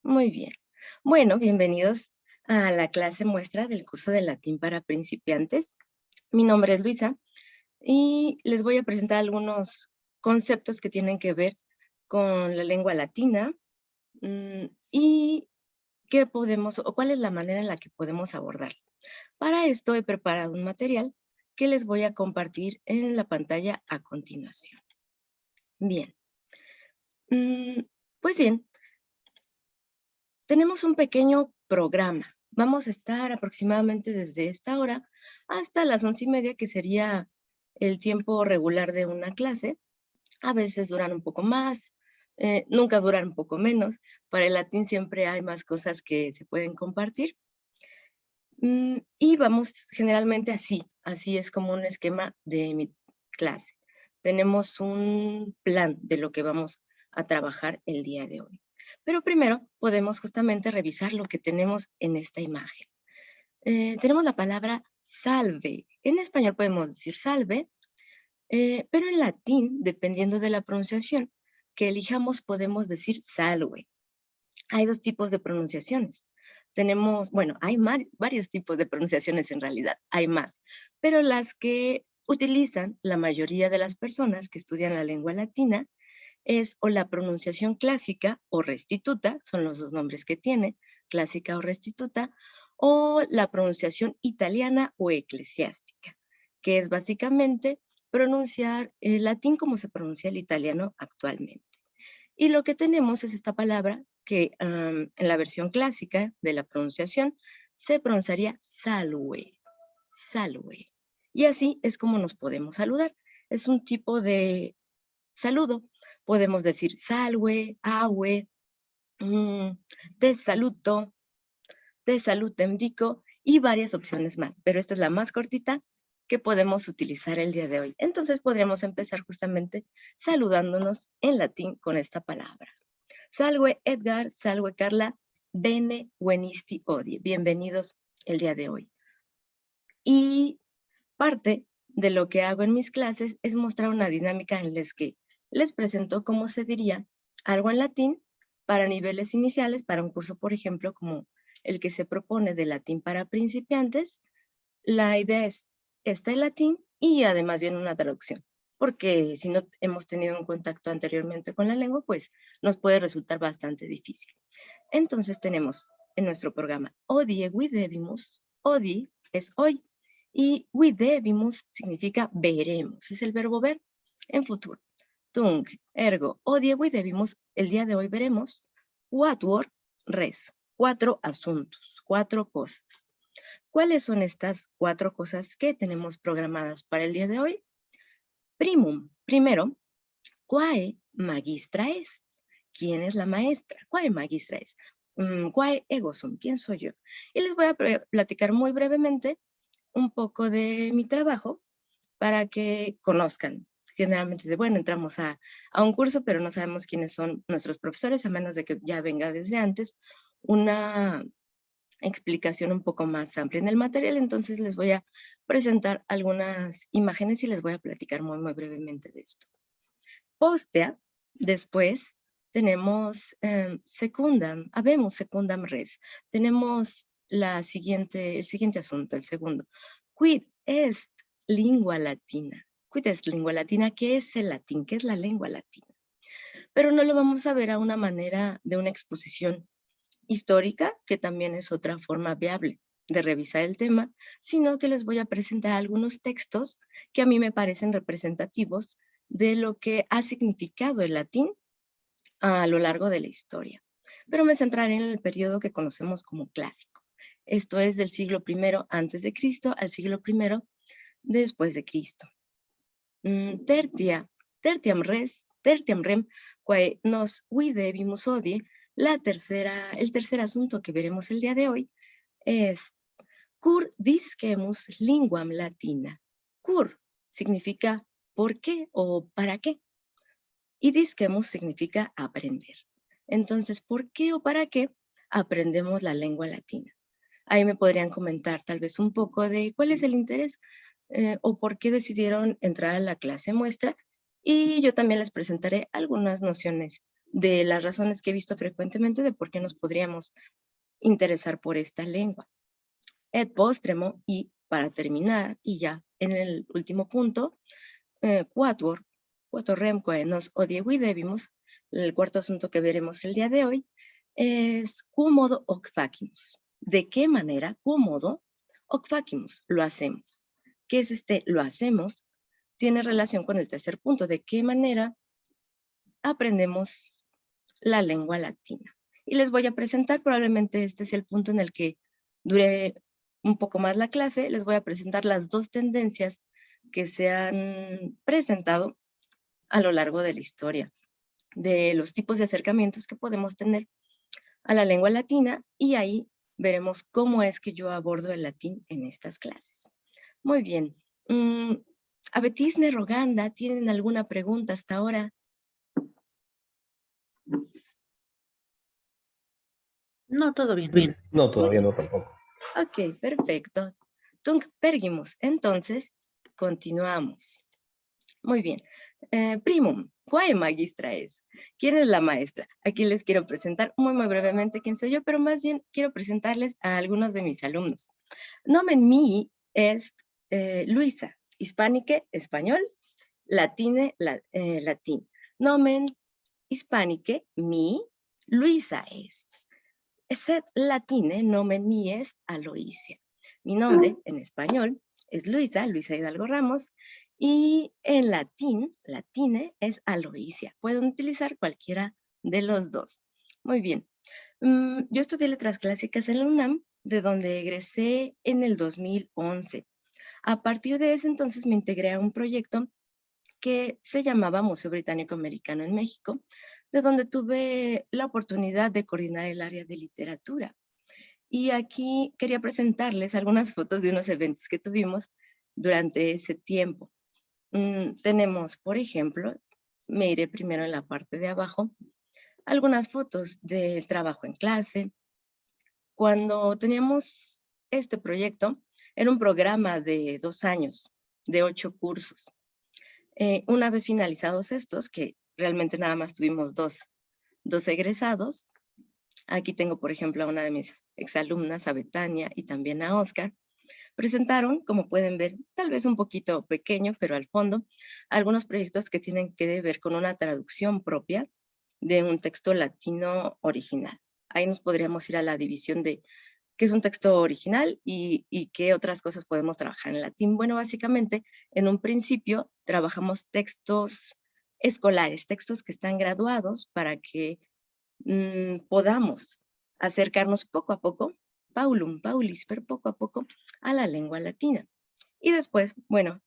Muy bien. Bueno, bienvenidos a la clase muestra del curso de latín para principiantes. Mi nombre es Luisa y les voy a presentar algunos conceptos que tienen que ver con la lengua latina y qué podemos o cuál es la manera en la que podemos abordar. Para esto he preparado un material que les voy a compartir en la pantalla a continuación. Bien. Mm, pues bien, tenemos un pequeño programa. Vamos a estar aproximadamente desde esta hora hasta las 11:30, que sería el tiempo regular de una clase. A veces duran un poco más, nunca duran un poco menos. Para el latín siempre hay más cosas que se pueden compartir. Y vamos generalmente así es como un esquema de mi clase. Tenemos un plan de lo que vamos a trabajar el día de hoy. Pero primero podemos justamente revisar lo que tenemos en esta imagen. Tenemos la palabra salve. En español podemos decir salve, pero en latín, dependiendo de la pronunciación que elijamos, podemos decir salve. Hay dos tipos de pronunciaciones. Tenemos, bueno, hay varios tipos de pronunciaciones en realidad, hay más, pero las que utilizan la mayoría de las personas que estudian la lengua latina es o la pronunciación clásica o restituta, son los dos nombres que tiene, clásica o restituta, o la pronunciación italiana o eclesiástica, que es básicamente pronunciar el latín como se pronuncia el italiano actualmente. Y lo que tenemos es esta palabra que en la versión clásica de la pronunciación se pronunciaría salve, salve. Y así es como nos podemos saludar. Es un tipo de saludo. Podemos decir salve, aue, mm, te saluto, te salutem dico y varias opciones más. Pero esta es la más cortita que podemos utilizar el día de hoy. Entonces podríamos empezar justamente saludándonos en latín con esta palabra. Salve Edgar, salve Carla, bene venisti odie. Bienvenidos el día de hoy. Y parte de lo que hago en mis clases es mostrar una dinámica en la que les presento cómo se diría algo en latín para niveles iniciales, para un curso, por ejemplo, como el que se propone de latín para principiantes. La idea es, está el latín y además viene una traducción, porque si no hemos tenido un contacto anteriormente con la lengua, pues nos puede resultar bastante difícil. Entonces tenemos en nuestro programa odie videbimus, odi es hoy, y videbimus significa veremos, es el verbo ver en futuro. Tunc, ergo, odie videbimus, el día de hoy veremos, quatuor res, 4 asuntos, 4 cosas. ¿Cuáles son estas 4 cosas que tenemos programadas para el día de hoy? Primum, primero, quae magistra est. ¿Quién es la maestra? Quae magistra est. Quae ego sum, ¿quién soy yo? Y les voy a platicar muy brevemente un poco de mi trabajo para que conozcan. Generalmente, bueno, entramos a un curso, pero no sabemos quiénes son nuestros profesores, a menos de que ya venga desde antes una explicación un poco más amplia en el material. Entonces les voy a presentar algunas imágenes y les voy a platicar muy brevemente de esto. Postea, después tenemos secundam, habemos secundam res. Tenemos el siguiente asunto, el segundo. Quid est lingua latina? Quid est lingua latina? ¿Qué es el latín? ¿Qué es la lengua latina? Pero no lo vamos a ver a una manera de una exposición histórica, que también es otra forma viable de revisar el tema, sino que les voy a presentar algunos textos que a mí me parecen representativos de lo que ha significado el latín a lo largo de la historia. Pero me centraré en el periodo que conocemos como clásico. Esto es del siglo I antes de Cristo al siglo I después de Cristo. Tertiam rem, quae nos videbimus hodie. El tercer asunto que veremos el día de hoy es cur discemus linguam latina. Cur significa por qué o para qué. Y discemus significa aprender. Entonces, ¿por qué o para qué aprendemos la lengua latina? Ahí me podrían comentar tal vez un poco de cuál es el interés o por qué decidieron entrar a la clase muestra. Y yo también les presentaré algunas nociones de las razones que he visto frecuentemente de por qué nos podríamos interesar por esta lengua. Et postremo, y para terminar, y ya en el último punto, quatuor remque nos odieguidebimus, el cuarto asunto que veremos el día de hoy, es quomodo hoc facimus. ¿De qué manera? Quomodo hoc facimus, lo hacemos. ¿Qué es este lo hacemos? Tiene relación con el tercer punto, ¿de qué manera aprendemos la lengua latina? Y les voy a presentar, probablemente este es el punto en el que dure un poco más la clase, les voy a presentar las dos tendencias que se han presentado a lo largo de la historia, de los tipos de acercamientos que podemos tener a la lengua latina, y ahí veremos cómo es que yo abordo el latín en estas clases. Muy bien. Abetisne Roganda, ¿tienen alguna pregunta hasta ahora? No, todo bien. Bien. No, todavía no tampoco. Ok, perfecto. Tunc pergimus. Entonces, continuamos. Muy bien. Primum, ¿cuál magistra es? ¿Quién es la maestra? Aquí les quiero presentar muy brevemente quién soy yo, pero más bien quiero presentarles a algunos de mis alumnos. Nomen mi es Luisa, hispanique, español, latine, latín. Nomen hispanique, mi, Luisa es. Sed latine nomen mi es Aloisia. Mi nombre en español es Luisa, Luisa Hidalgo Ramos, y en latín, latine, es Aloisia. Pueden utilizar cualquiera de los dos. Muy bien. Yo estudié letras clásicas en la UNAM, de donde egresé en el 2011. A partir de ese entonces me integré a un proyecto que se llamaba Museo Británico Americano en México, de donde tuve la oportunidad de coordinar el área de literatura. Y aquí quería presentarles algunas fotos de unos eventos que tuvimos durante ese tiempo. Tenemos, por ejemplo, me iré primero en la parte de abajo, algunas fotos del trabajo en clase. Cuando teníamos este proyecto, era un programa de 2 años, de 8 cursos. Una vez finalizados estos, que realmente nada más tuvimos dos egresados, aquí tengo, por ejemplo, a una de mis exalumnas, a Betania, y también a Oscar, presentaron, como pueden ver, tal vez un poquito pequeño, pero al fondo, algunos proyectos que tienen que ver con una traducción propia de un texto latino original. Ahí nos podríamos ir a la división de qué es un texto original y qué otras cosas podemos trabajar en latín. Bueno, básicamente, en un principio trabajamos textos escolares, textos que están graduados para que podamos acercarnos poco a poco, paulum paulis, pero poco a poco, a la lengua latina. Y después, bueno,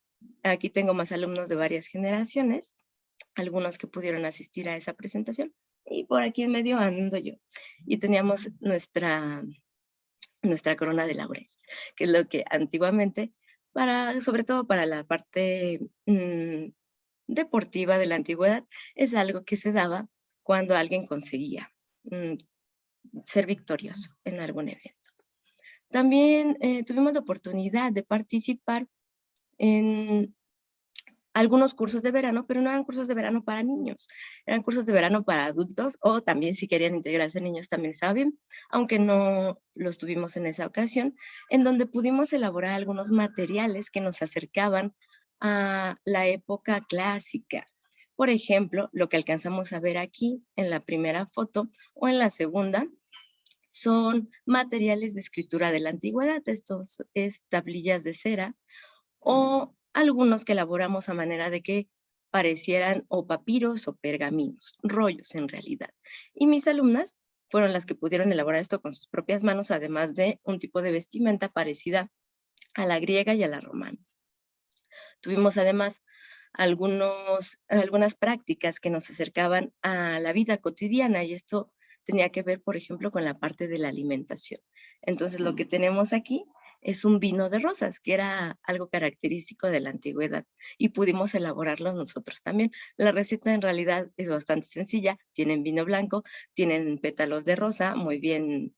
aquí tengo más alumnos de varias generaciones, algunos que pudieron asistir a esa presentación, y por aquí en medio ando yo. Y teníamos nuestra corona de laureles, que es lo que antiguamente, sobre todo para la parte deportiva de la antigüedad, es algo que se daba cuando alguien conseguía ser victorioso en algún evento. También tuvimos la oportunidad de participar en algunos cursos de verano, pero no eran cursos de verano para niños, eran cursos de verano para adultos, o también si querían integrarse niños también estaba bien, aunque no los tuvimos en esa ocasión, en donde pudimos elaborar algunos materiales que nos acercaban a la época clásica. Por ejemplo, lo que alcanzamos a ver aquí en la primera foto o en la segunda, son materiales de escritura de la antigüedad. Estos es tablillas de cera o algunos que elaboramos a manera de que parecieran o papiros o pergaminos, rollos en realidad. Y mis alumnas fueron las que pudieron elaborar esto con sus propias manos, además de un tipo de vestimenta parecida a la griega y a la romana. Tuvimos además algunas prácticas que nos acercaban a la vida cotidiana, y esto tenía que ver, por ejemplo, con la parte de la alimentación. Entonces, lo que tenemos aquí es un vino de rosas, que era algo característico de la antigüedad, y pudimos elaborarlos nosotros también. La receta en realidad es bastante sencilla. Tienen vino blanco, tienen pétalos de rosa muy bien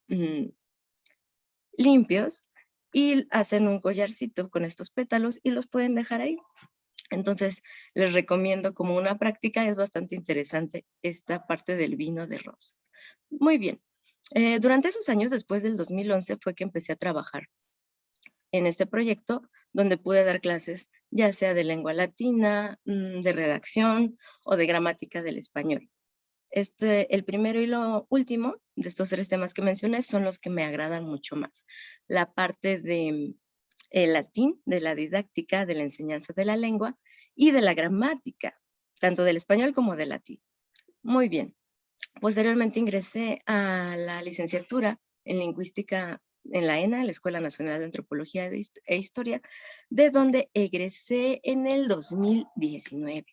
limpios, y hacen un collarcito con estos pétalos y los pueden dejar ahí. Entonces, les recomiendo como una práctica, es bastante interesante esta parte del vino de rosas. Muy bien. Durante esos años, después del 2011, fue que empecé a trabajar en este proyecto, donde pude dar clases, ya sea de lengua latina, de redacción o de gramática del español. El primero y lo último de estos 3 temas que mencioné son los que me agradan mucho más. La parte de el latín, de la didáctica, de la enseñanza de la lengua y de la gramática, tanto del español como del latín. Muy bien. Posteriormente ingresé a la licenciatura en lingüística en la ENA, la Escuela Nacional de Antropología e Historia, de donde egresé en el 2019.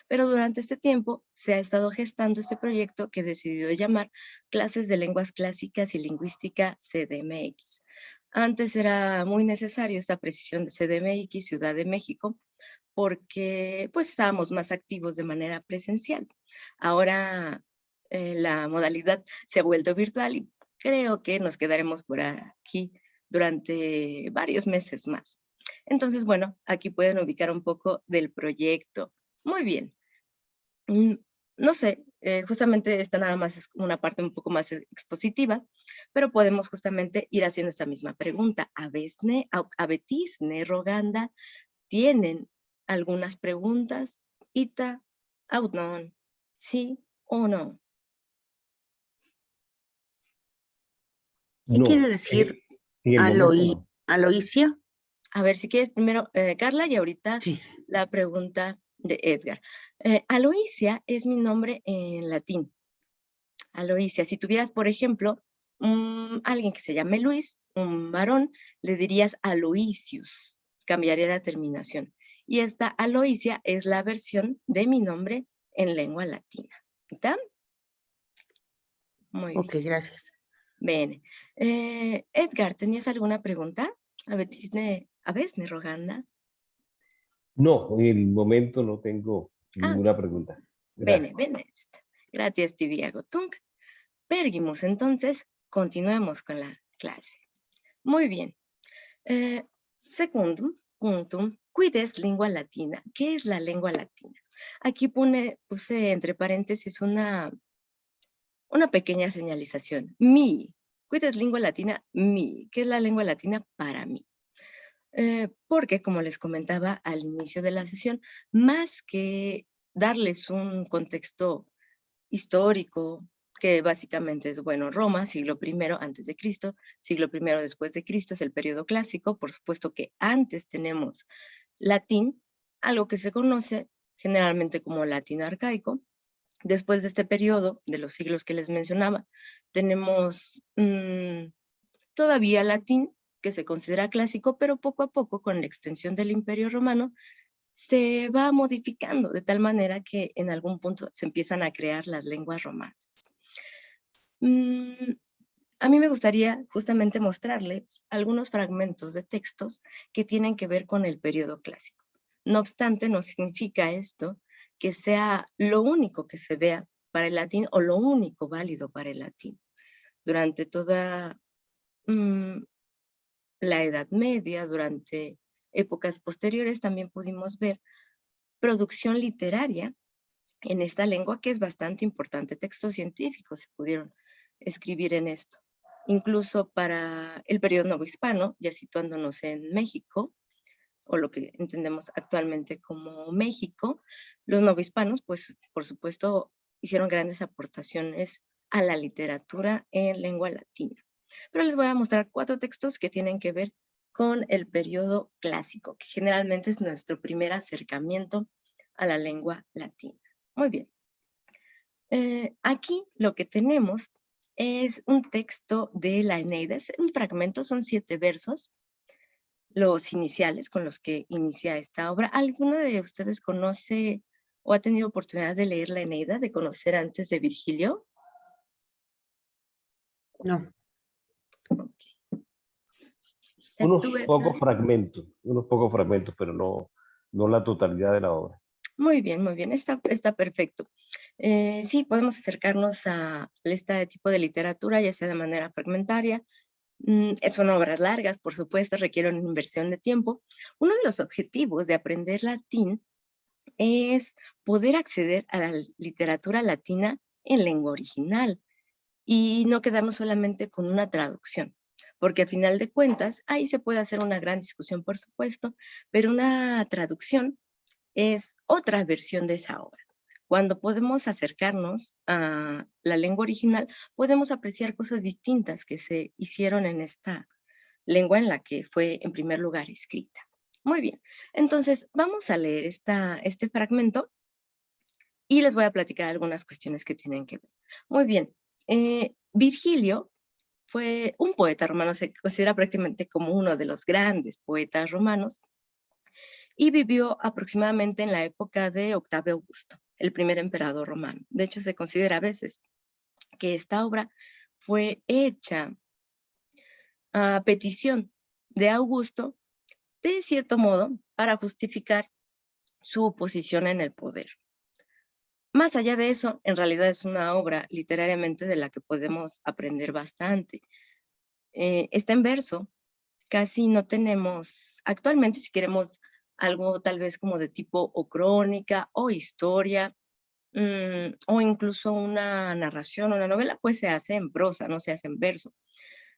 Pero durante este tiempo se ha estado gestando este proyecto que he decidido llamar Clases de Lenguas Clásicas y Lingüística CDMX. Antes era muy necesario esta precisión de CDMX, Ciudad de México, porque pues estábamos más activos de manera presencial. Ahora la modalidad se ha vuelto virtual y creo que nos quedaremos por aquí durante varios meses más. Entonces, bueno, aquí pueden ubicar un poco del proyecto. Muy bien. Mm, no sé, justamente esta nada más es una parte un poco más expositiva, pero podemos justamente ir haciendo esta misma pregunta. Abetisne, Roganda, ¿tienen algunas preguntas? Ita, Audnon, ¿sí o no? ¿Qué quiere No, decir en el momento no. aloisia? A ver, si quieres primero, Carla, y ahorita Sí. la pregunta de Edgar. Aloisia es mi nombre en latín. Aloisia, si tuvieras, por ejemplo, alguien que se llame Luis, un varón, le dirías Aloysius, cambiaría la terminación. Y esta Aloisia es la versión de mi nombre en lengua latina. ¿Está? Muy bien. Ok, gracias. Bene. Edgar, ¿tenías alguna pregunta? Avesne Roganda? No, en el momento no tengo ninguna Ok. pregunta. Bene, Gracias. bene. Gracias, Tibia Gotung. Pergimus, entonces, continuemos con la clase. Muy bien. Secundum, puntum, quid es lengua latina? ¿Qué es la lengua latina? Aquí puse entre paréntesis una pequeña señalización. Mi. Quid es lengua latina? Mi. ¿Qué es la lengua latina para mí? Porque, como les comentaba al inicio de la sesión, más que darles un contexto histórico, que básicamente es, bueno, Roma, siglo I antes de Cristo, siglo I después de Cristo, es el periodo clásico. Por supuesto que antes tenemos latín, algo que se conoce generalmente como latín arcaico. Después de este periodo, de los siglos que les mencionaba, tenemos todavía latín, que se considera clásico, pero poco a poco, con la extensión del Imperio Romano, se va modificando de tal manera que en algún punto se empiezan a crear las lenguas romances. A mí me gustaría justamente mostrarles algunos fragmentos de textos que tienen que ver con el periodo clásico. No obstante, no significa esto que sea lo único que se vea para el latín o lo único válido para el latín. Durante toda la Edad Media, durante épocas posteriores, también pudimos ver producción literaria en esta lengua que es bastante importante. Textos científicos se pudieron escribir en esto. Incluso para el periodo novohispano, ya situándonos en México, o lo que entendemos actualmente como México, los novohispanos, pues, por supuesto, hicieron grandes aportaciones a la literatura en lengua latina. Pero les voy a mostrar 4 textos que tienen que ver con el periodo clásico, que generalmente es nuestro primer acercamiento a la lengua latina. Muy bien. Aquí lo que tenemos es un texto de la Eneida, es un fragmento, son 7 versos, los iniciales con los que inicia esta obra. ¿Alguno de ustedes conoce o ha tenido oportunidad de leer la Eneida, de conocer antes de Virgilio? No. Okay. Unos pocos fragmentos, pero no la totalidad de la obra. Muy bien, está perfecto. Sí, podemos acercarnos a este tipo de literatura, ya sea de manera fragmentaria. Son obras largas, por supuesto, requieren inversión de tiempo. Uno de los objetivos de aprender latín es poder acceder a la literatura latina en lengua original y no quedarnos solamente con una traducción, porque a final de cuentas, ahí se puede hacer una gran discusión, por supuesto, pero una traducción es otra versión de esa obra. Cuando podemos acercarnos a la lengua original, podemos apreciar cosas distintas que se hicieron en esta lengua en la que fue en primer lugar escrita. Muy bien, entonces vamos a leer este fragmento y les voy a platicar algunas cuestiones que tienen que ver. Muy bien, Virgilio fue un poeta romano, se considera prácticamente como uno de los grandes poetas romanos y vivió aproximadamente en la época de Octavio Augusto, el primer emperador romano. De hecho, se considera a veces que esta obra fue hecha a petición de Augusto, de cierto modo, para justificar su posición en el poder. Más allá de eso, en realidad es una obra literariamente de la que podemos aprender bastante. Está en verso, casi no tenemos, actualmente si queremos algo tal vez como de tipo o crónica o historia, o incluso una narración, una novela, pues se hace en prosa, no se hace en verso.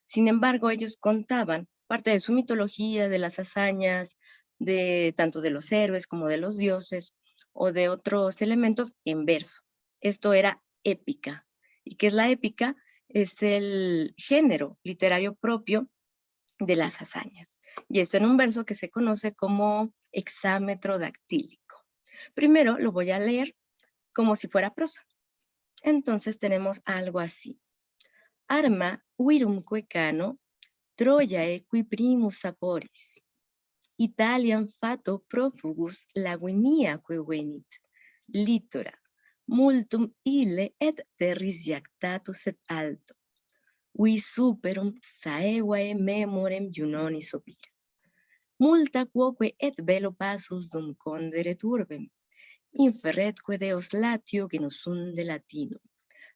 Sin embargo, ellos contaban parte de su mitología, de las hazañas, de tanto de los héroes como de los dioses o de otros elementos en verso. Esto era épica. ¿Y qué es la épica? Es el género literario propio de las hazañas. Y esto en un verso que se conoce como hexámetro dactílico. Primero lo voy a leer como si fuera prosa. Entonces tenemos algo así. Arma virumque cano, Troiae qui primus saporis. Italiam fato profugus laguiniaque venit. Litora, multum ille et terris jactatus et alto. Vi superum saevae memorem Junonis opira. Multa quoque et velo passus dum conderet urbem. Inferretque Deos latio genusunde latinum.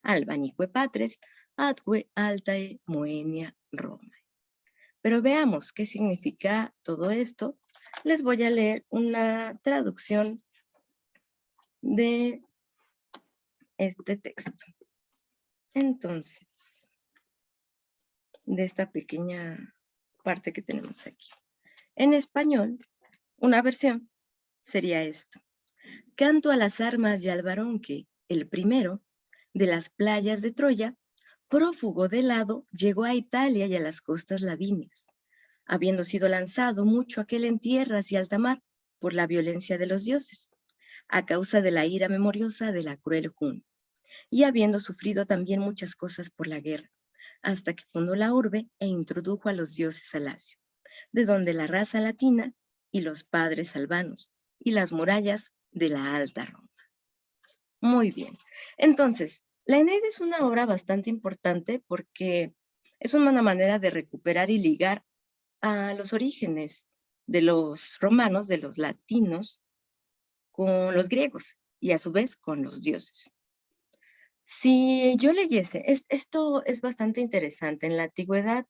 Albanique patres, atque altae Moenia Roma. Pero veamos qué significa todo esto. Les voy a leer una traducción de este texto. Entonces, de esta pequeña parte que tenemos aquí. En español, una versión sería esto. Canto a las armas y al varón que, el primero, de las playas de Troya, prófugo de lado, llegó a Italia y a las costas lavinias, habiendo sido lanzado mucho aquel en tierras y alta mar por la violencia de los dioses, a causa de la ira memoriosa de la cruel Juno, y habiendo sufrido también muchas cosas por la guerra, hasta que fundó la urbe e introdujo a los dioses al Lacio, de donde la raza latina y los padres albanos, y las murallas de la Alta Roma. Muy bien. Entonces, la Eneida es una obra bastante importante porque es una manera de recuperar y ligar a los orígenes de los romanos, de los latinos, con los griegos y a su vez con los dioses. Si yo leyese, esto es bastante interesante. En la antigüedad,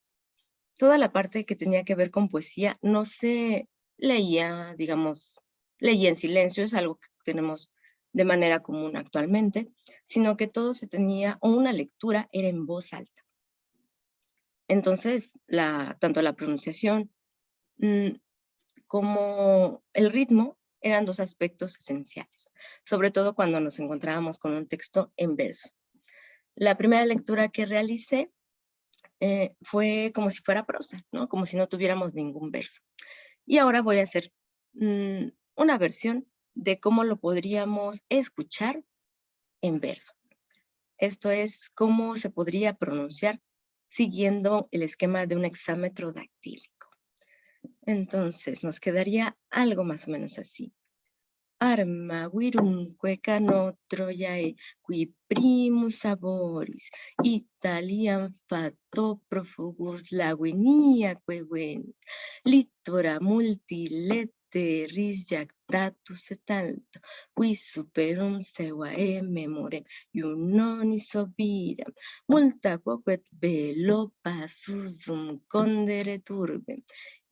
toda la parte que tenía que ver con poesía no se leía, digamos, leía en silencio, es algo que tenemos de manera común actualmente, sino que todo se tenía, o una lectura era en voz alta. Entonces, tanto la pronunciación como el ritmo eran dos aspectos esenciales, sobre todo cuando nos encontrábamos con un texto en verso. La primera lectura que realicé fue como si fuera prosa, ¿no? Como si no tuviéramos ningún verso. Y ahora voy a hacer una versión de cómo lo podríamos escuchar en verso. Esto es cómo se podría pronunciar siguiendo el esquema de un hexámetro dactílico. Entonces, nos quedaría algo más o menos así. Arma virumque cano Troiae qui primus saboris Italiam fato profugus laguiniaque venit. Litora multi letteris jactatus et alto, qui superum sevae memorem Junonis obiram. Multa quoque velo passus dum conderet urbem.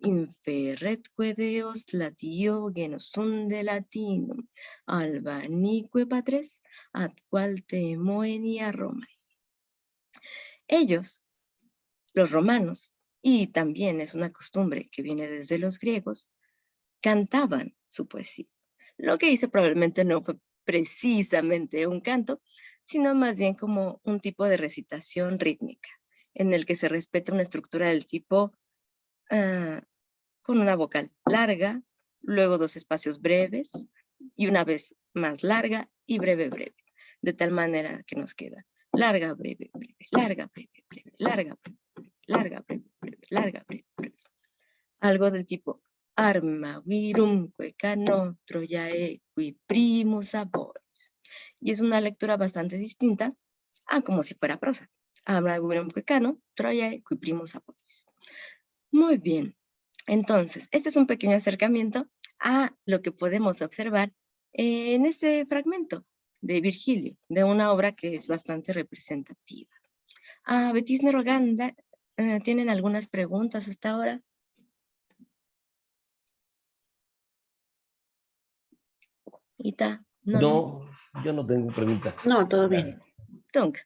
inferretque Deos latio genusum de latinum, albanique patres, ad qual te moenia Romae. Ellos, los romanos, y también es una costumbre que viene desde los griegos, cantaban su poesía. Lo que hice probablemente no fue precisamente un canto, sino más bien como un tipo de recitación rítmica, en el que se respeta una estructura del tipo con una vocal larga, luego dos espacios breves, y una vez más larga y breve, breve, de tal manera que nos queda larga, breve, breve, larga, breve, breve, larga, breve, breve, larga, breve, breve, larga, breve, breve. Algo del tipo arma virumque cano troyae qui primus aboris. Y es una lectura bastante distinta a como si fuera prosa. Arma virumque cano troyae qui primus aboris. Muy bien. Entonces, este es un pequeño acercamiento a lo que podemos observar en este fragmento de Virgilio, de una obra que es bastante representativa. Betis Neroganda, ¿tienen algunas preguntas hasta ahora? Ita, no, yo no tengo preguntas. No, todo bien. Tunc,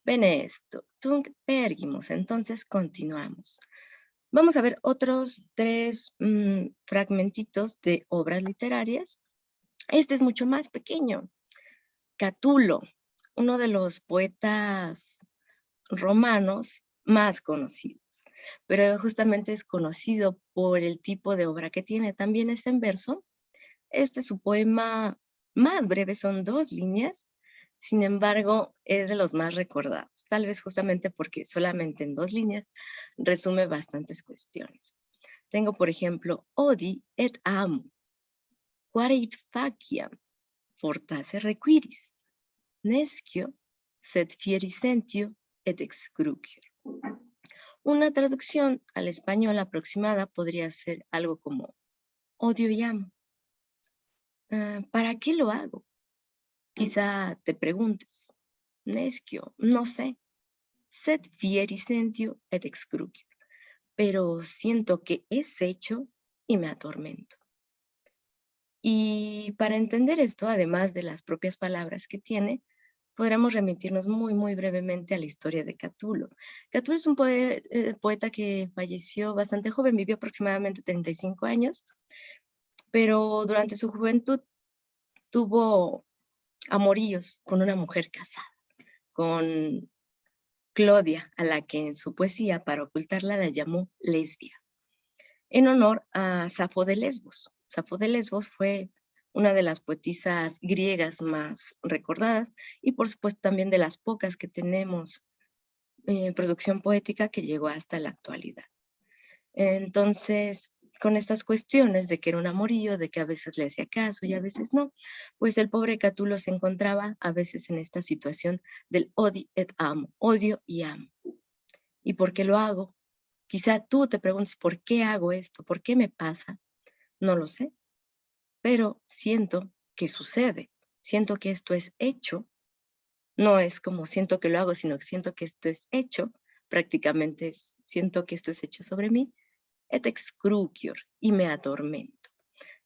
bene esto, tunc pergimos, entonces continuamos. Vamos a ver otros 3 fragmentitos de obras literarias. Este es mucho más pequeño. Catulo, uno de los poetas romanos más conocidos, pero justamente es conocido por el tipo de obra que tiene. También es en verso. Su poema más breve, son 2 líneas, sin embargo, es de los más recordados, tal vez justamente porque solamente en 2 líneas resume bastantes cuestiones. Tengo, por ejemplo, Odi et amo, quare it faciam, fortasse requiris, nescio, sed fieri sentio et excrucio. Una traducción al español aproximada podría ser algo como odio y amo. ¿Para qué lo hago? Quizá te preguntes. Nescio, no sé. Sed fieri sentio et excrucio. Pero siento que es hecho y me atormento. Y para entender esto, además de las propias palabras que tiene, podríamos remitirnos muy, muy brevemente a la historia de Catulo. Catulo es un poeta que falleció bastante joven, vivió aproximadamente 35 años, pero durante su juventud tuvo amoríos con una mujer casada, con Clodia, a la que en su poesía, para ocultarla, la llamó lesbia, en honor a Safo de Lesbos. Safo de Lesbos fue una de las poetisas griegas más recordadas y por supuesto también de las pocas que tenemos en producción poética que llegó hasta la actualidad. Entonces, con estas cuestiones de que era un amorío, de que a veces le hacía caso y a veces no, pues el pobre Catulo se encontraba a veces en esta situación del odi et amo, odio y amo. ¿Y por qué lo hago? Quizá tú te preguntes, ¿por qué hago esto? ¿Por qué me pasa? No lo sé, pero siento que sucede. Siento que esto es hecho. No es como siento que lo hago, sino que siento que esto es hecho. Prácticamente siento que esto es hecho sobre mí. Et excrucior, y me atormento.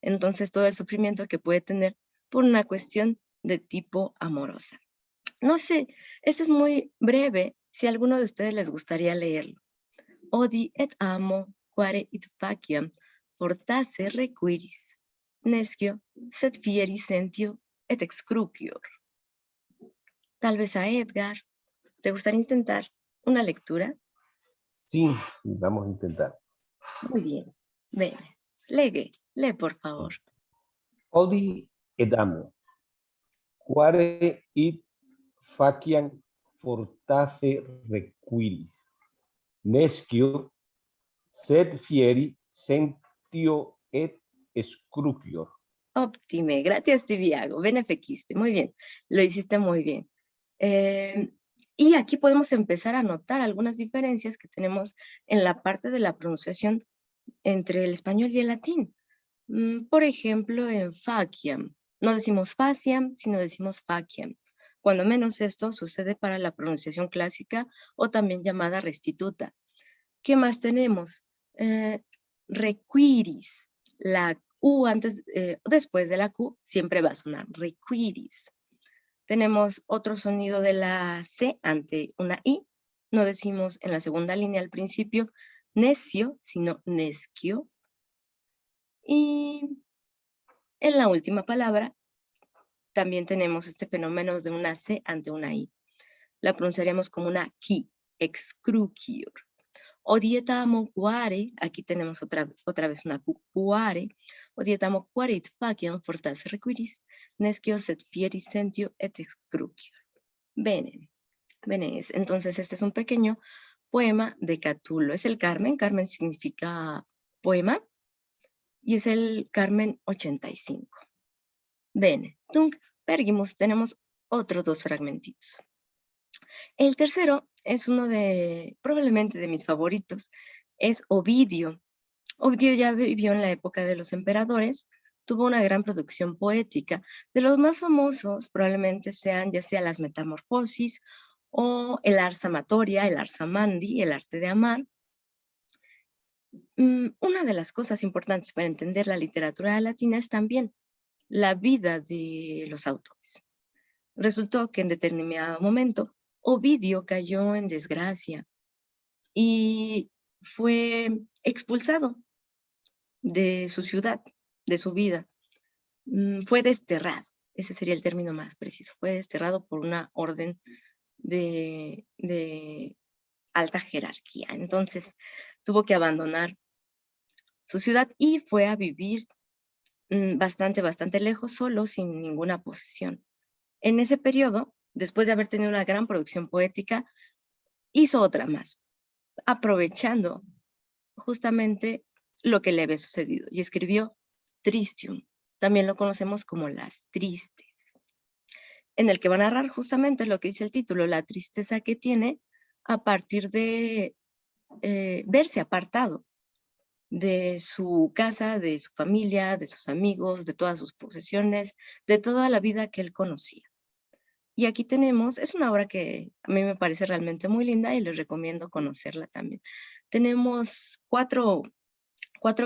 Entonces, todo el sufrimiento que puede tener por una cuestión de tipo amorosa. No sé, este es muy breve. Si a alguno de ustedes les gustaría leerlo. Odi et amo, quare it faciam, fortasse requiris, nescio, sed fieri sentio, et excrucior. Tal vez a Edgar, ¿te gustaría intentar una lectura? Sí, vamos a intentar. Muy bien, ven, lee por favor. Odi et amo, quare it faciam fortasse requiris, nescio, sed fieri sentio et excrucior. Óptime, gracias Tibiago, benefiquiste, muy bien, lo hiciste muy bien. Y aquí podemos empezar a notar algunas diferencias que tenemos en la parte de la pronunciación entre el español y el latín. Por ejemplo, en faciam, no decimos faciam, sino decimos faciam. Cuando menos esto sucede para la pronunciación clásica o también llamada restituta. ¿Qué más tenemos? requiris. La U después de la Q siempre va a sonar requiris. Tenemos otro sonido de la C ante una I. No decimos en la segunda línea al principio necio, sino nescio. Y en la última palabra también tenemos este fenómeno de una C ante una I. La pronunciaríamos como una ki, excrucior. Odietamo quare, aquí tenemos otra vez una Q, quare. Odietamo quarit faciam fortasse requiris, nescio sed fieri sentio et excrucior. Bene. Bene, entonces este es un pequeño poema de Catulo. Es el Carmen. Carmen significa poema. Y es el Carmen 85. Bene, tunc pergimus, tenemos otros 2 fragmentitos. El tercero es uno probablemente de mis favoritos, es Ovidio. Ovidio ya vivió en la época de los emperadores, tuvo una gran producción poética. De los más famosos probablemente sean ya sea las Metamorfosis o el Ars Amatoria, el Ars Amandi, el arte de amar. Una de las cosas importantes para entender la literatura latina es también la vida de los autores. Resultó que en determinado momento Ovidio cayó en desgracia y fue expulsado de su ciudad, de su vida. Fue desterrado, ese sería el término más preciso. Fue desterrado por una orden de alta jerarquía. Entonces tuvo que abandonar su ciudad y fue a vivir bastante lejos, solo, sin ninguna posesión. En ese periodo, después de haber tenido una gran producción poética, hizo otra más, aprovechando justamente lo que le había sucedido, y escribió Tristium, también lo conocemos como Las Tristes, en el que va a narrar justamente lo que dice el título, la tristeza que tiene a partir de verse apartado de su casa, de su familia, de sus amigos, de todas sus posesiones, de toda la vida que él conocía. Y aquí tenemos, es una obra que a mí me parece realmente muy linda y les recomiendo conocerla también. Tenemos cuatro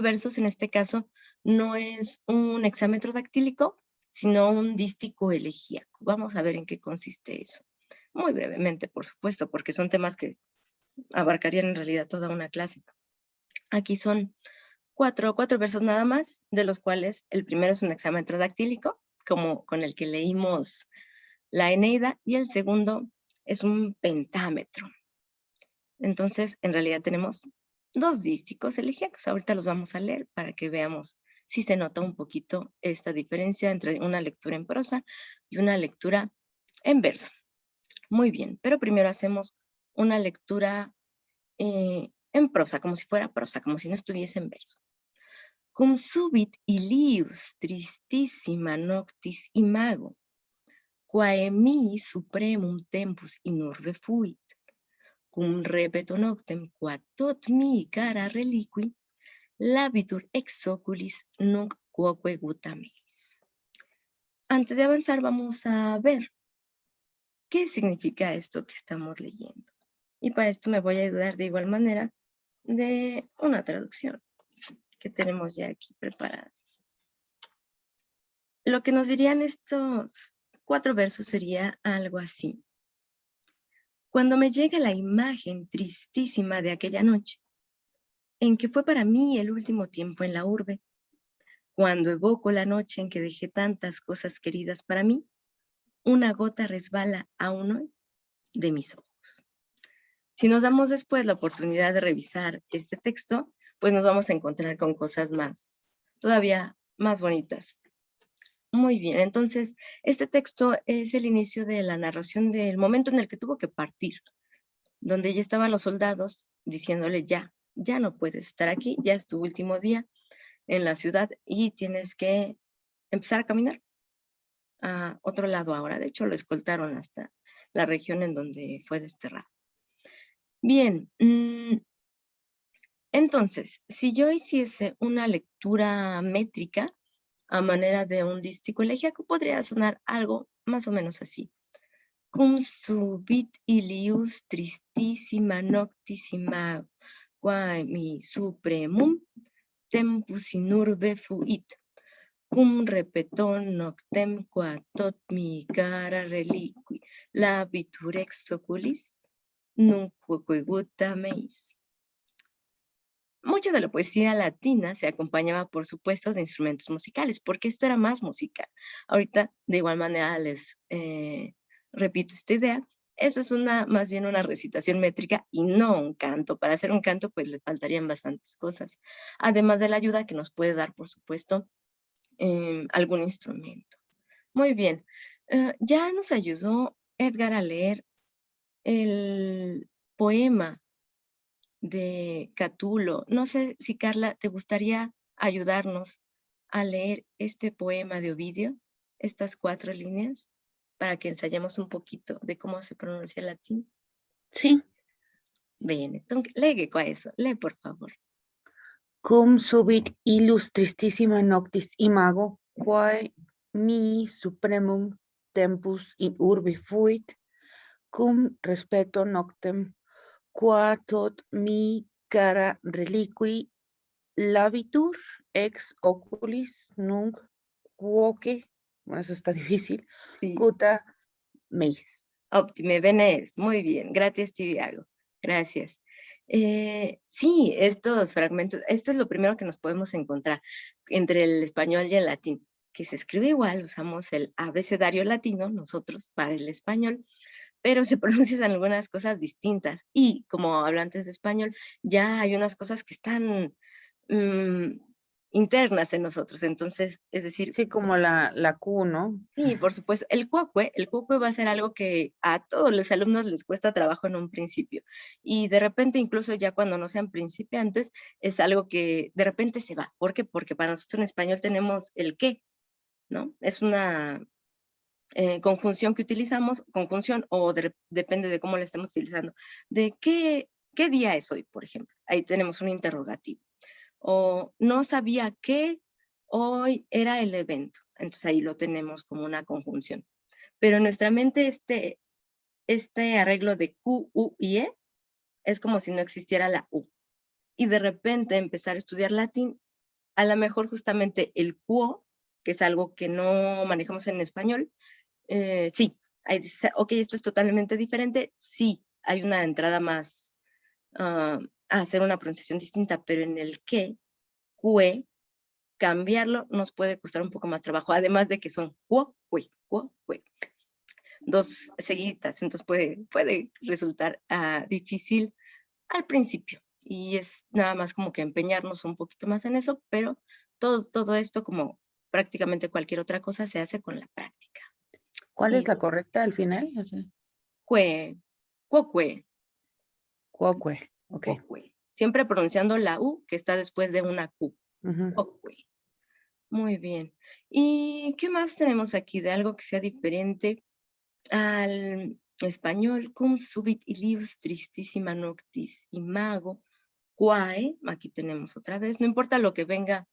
versos, en este caso no es un hexámetro dactílico, sino un dístico elegíaco. Vamos a ver en qué consiste eso. Muy brevemente, por supuesto, porque son temas que abarcarían en realidad toda una clase. Aquí son cuatro versos nada más, de los cuales el primero es un hexámetro dactílico, como con el que leímos la Eneida, y el segundo es un pentámetro. Entonces, en realidad tenemos 2 dísticos elegíacos. Ahorita los vamos a leer para que veamos si se nota un poquito esta diferencia entre una lectura en prosa y una lectura en verso. Muy bien, pero primero hacemos una lectura en prosa, como si fuera prosa, como si no estuviese en verso. Cum subit ilius tristísima noctis imago, quae mi supremum tempus in urbe fuit, cum repeto noctem qua tot mi cara reliqui, labitur ex oculis nunc quoque guta meis. Antes de avanzar vamos a ver qué significa esto que estamos leyendo. Y para esto me voy a ayudar de igual manera de una traducción que tenemos ya aquí preparada. Lo que nos dirían estos 4 versos sería algo así. Cuando me llega la imagen tristísima de aquella noche, en que fue para mí el último tiempo en la urbe, cuando evoco la noche en que dejé tantas cosas queridas para mí, una gota resbala aún hoy de mis ojos. Si nos damos después la oportunidad de revisar este texto, pues nos vamos a encontrar con cosas todavía más bonitas. Muy bien, entonces este texto es el inicio de la narración del momento en el que tuvo que partir, donde ya estaban los soldados diciéndole ya no puedes estar aquí, ya es tu último día en la ciudad y tienes que empezar a caminar a otro lado ahora. De hecho, lo escoltaron hasta la región en donde fue desterrado. Bien, entonces, si yo hiciese una lectura métrica a manera de un dístico elegíaco, podría sonar algo más o menos así. Cum subit ilius tristísima noctis imago, quae mi supremum tempus in urbe fuit, cum repeton noctem qua tot mi cara reliqui, labitur ex oculis, nunqueque gutta meis. Mucha de la poesía latina se acompañaba, por supuesto, de instrumentos musicales, porque esto era más musical. Ahorita, de igual manera, les repito esta idea. Esto es más bien una recitación métrica y no un canto. Para hacer un canto, pues le faltarían bastantes cosas. Además de la ayuda que nos puede dar, por supuesto, algún instrumento. Muy bien. Ya nos ayudó Edgar a leer el poema de Catulo. No sé si Carla, ¿te gustaría ayudarnos a leer este poema de Ovidio, estas 4 líneas, para que ensayemos un poquito de cómo se pronuncia el latín? Sí. Bien, entonces, lee eso, lee por favor. Cum subit illus tristissima noctis imago, quae mi supremum tempus in urbi fuit, cum respeto noctem, qua tot mi cara reliqui labitur ex oculis nunc quoque, bueno, eso está difícil, Sí. gutta meis. Óptime, Benes, muy bien, gracias Tiago, gracias. Sí, estos fragmentos, esto es lo primero que nos podemos encontrar entre el español y el latín, que se escribe igual, usamos el abecedario latino nosotros para el español, pero se pronuncian algunas cosas distintas y como hablantes de español ya hay unas cosas que están internas en nosotros, entonces, es decir... Sí, como la Q, ¿no? Sí, por supuesto. El cuocue va a ser algo que a todos los alumnos les cuesta trabajo en un principio. Y de repente, incluso ya cuando no sean principiantes, es algo que de repente se va. ¿Por qué? Porque para nosotros en español tenemos el qué, ¿no? Es una conjunción que utilizamos, conjunción, o depende de cómo la estemos utilizando. ¿De qué día es hoy, por ejemplo? Ahí tenemos un interrogativo. O no sabía que hoy era el evento. Entonces ahí lo tenemos como una conjunción. Pero en nuestra mente este arreglo de Q, U y E es como si no existiera la U. Y de repente empezar a estudiar latín, a lo mejor justamente el quo, que es algo que no manejamos en español, sí, ahí dice, ok, esto es totalmente diferente, sí, hay una entrada más a hacer una pronunciación distinta, pero en el que, que, cambiarlo nos puede costar un poco más trabajo, además de que son quo, que, dos seguiditas, entonces puede resultar difícil al principio, y es nada más como que empeñarnos un poquito más en eso, pero todo esto, como prácticamente cualquier otra cosa, se hace con la práctica. ¿Cuál es la correcta al final? O sea, Quoque. quoque, ok. Quoque. Siempre pronunciando la U que está después de una Q. Quoque. Muy bien. ¿Y qué más tenemos aquí de algo que sea diferente al español? Cum subit illius tristísima noctis imago, quae, aquí tenemos otra vez, no importa lo que venga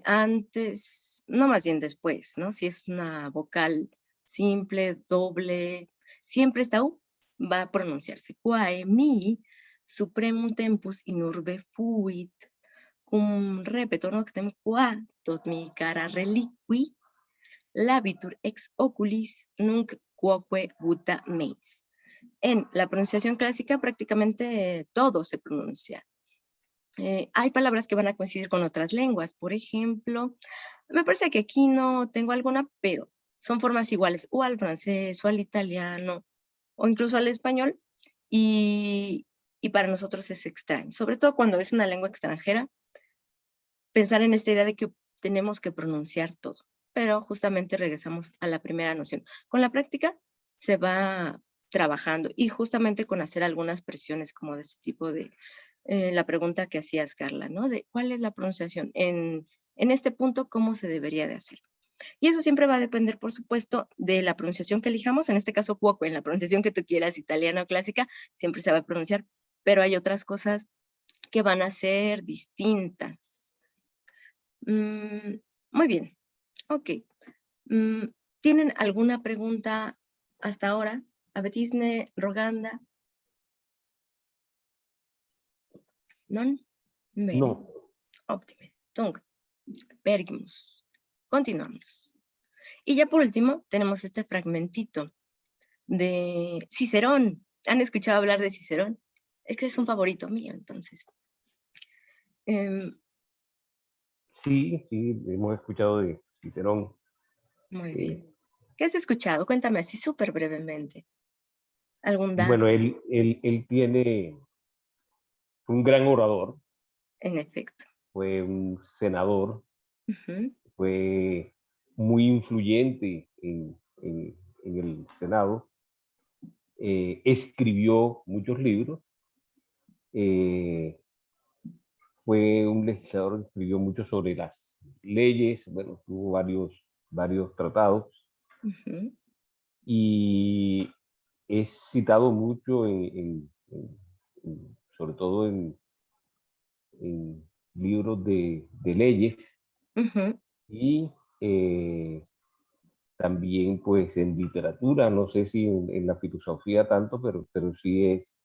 antes, no, más bien después, ¿no? Si es una vocal simple, doble, siempre esta U va a pronunciarse. Quae mi supremum tempus in urbe fuit, cum repeto noctem qua tot mi cara reliqui, labitur ex oculis nunc quoque gutta meis. En la pronunciación clásica prácticamente todo se pronuncia. Hay palabras que van a coincidir con otras lenguas. Por ejemplo, me parece que aquí no tengo alguna, pero son formas iguales o al francés o al italiano o incluso al español, y para nosotros es extraño, sobre todo cuando es una lengua extranjera, pensar en esta idea de que tenemos que pronunciar todo, pero justamente regresamos a la primera noción. Con la práctica se va trabajando y justamente con hacer algunas presiones como de este tipo de la pregunta que hacías, Carla, ¿no? De cuál es la pronunciación en este punto, cómo se debería de hacer. Y eso siempre va a depender, por supuesto, de la pronunciación que elijamos. En este caso, cuoco, en la pronunciación que tú quieras, italiana o clásica, siempre se va a pronunciar, pero hay otras cosas que van a ser distintas. Muy bien, ok. ¿Tienen alguna pregunta hasta ahora? Abetisne, Roganda. ¿No? No. Óptime. Tung. Pergimus. Continuamos. Y ya por último, tenemos este fragmentito de Cicerón. ¿Han escuchado hablar de Cicerón? Es que es un favorito mío, entonces. Sí, hemos escuchado de Cicerón. Muy bien. ¿Qué has escuchado? Cuéntame así súper brevemente. ¿Algún dato? Bueno, él tiene un gran orador. En efecto. Fue un senador. Uh-huh. Fue muy influyente en el Senado. Escribió muchos libros. Fue un legislador que escribió mucho sobre las leyes. Bueno, tuvo varios tratados. Uh-huh. Y es citado mucho sobre todo en libros de leyes. Uh-huh. Y también pues en literatura, no sé si en la filosofía tanto, pero sí es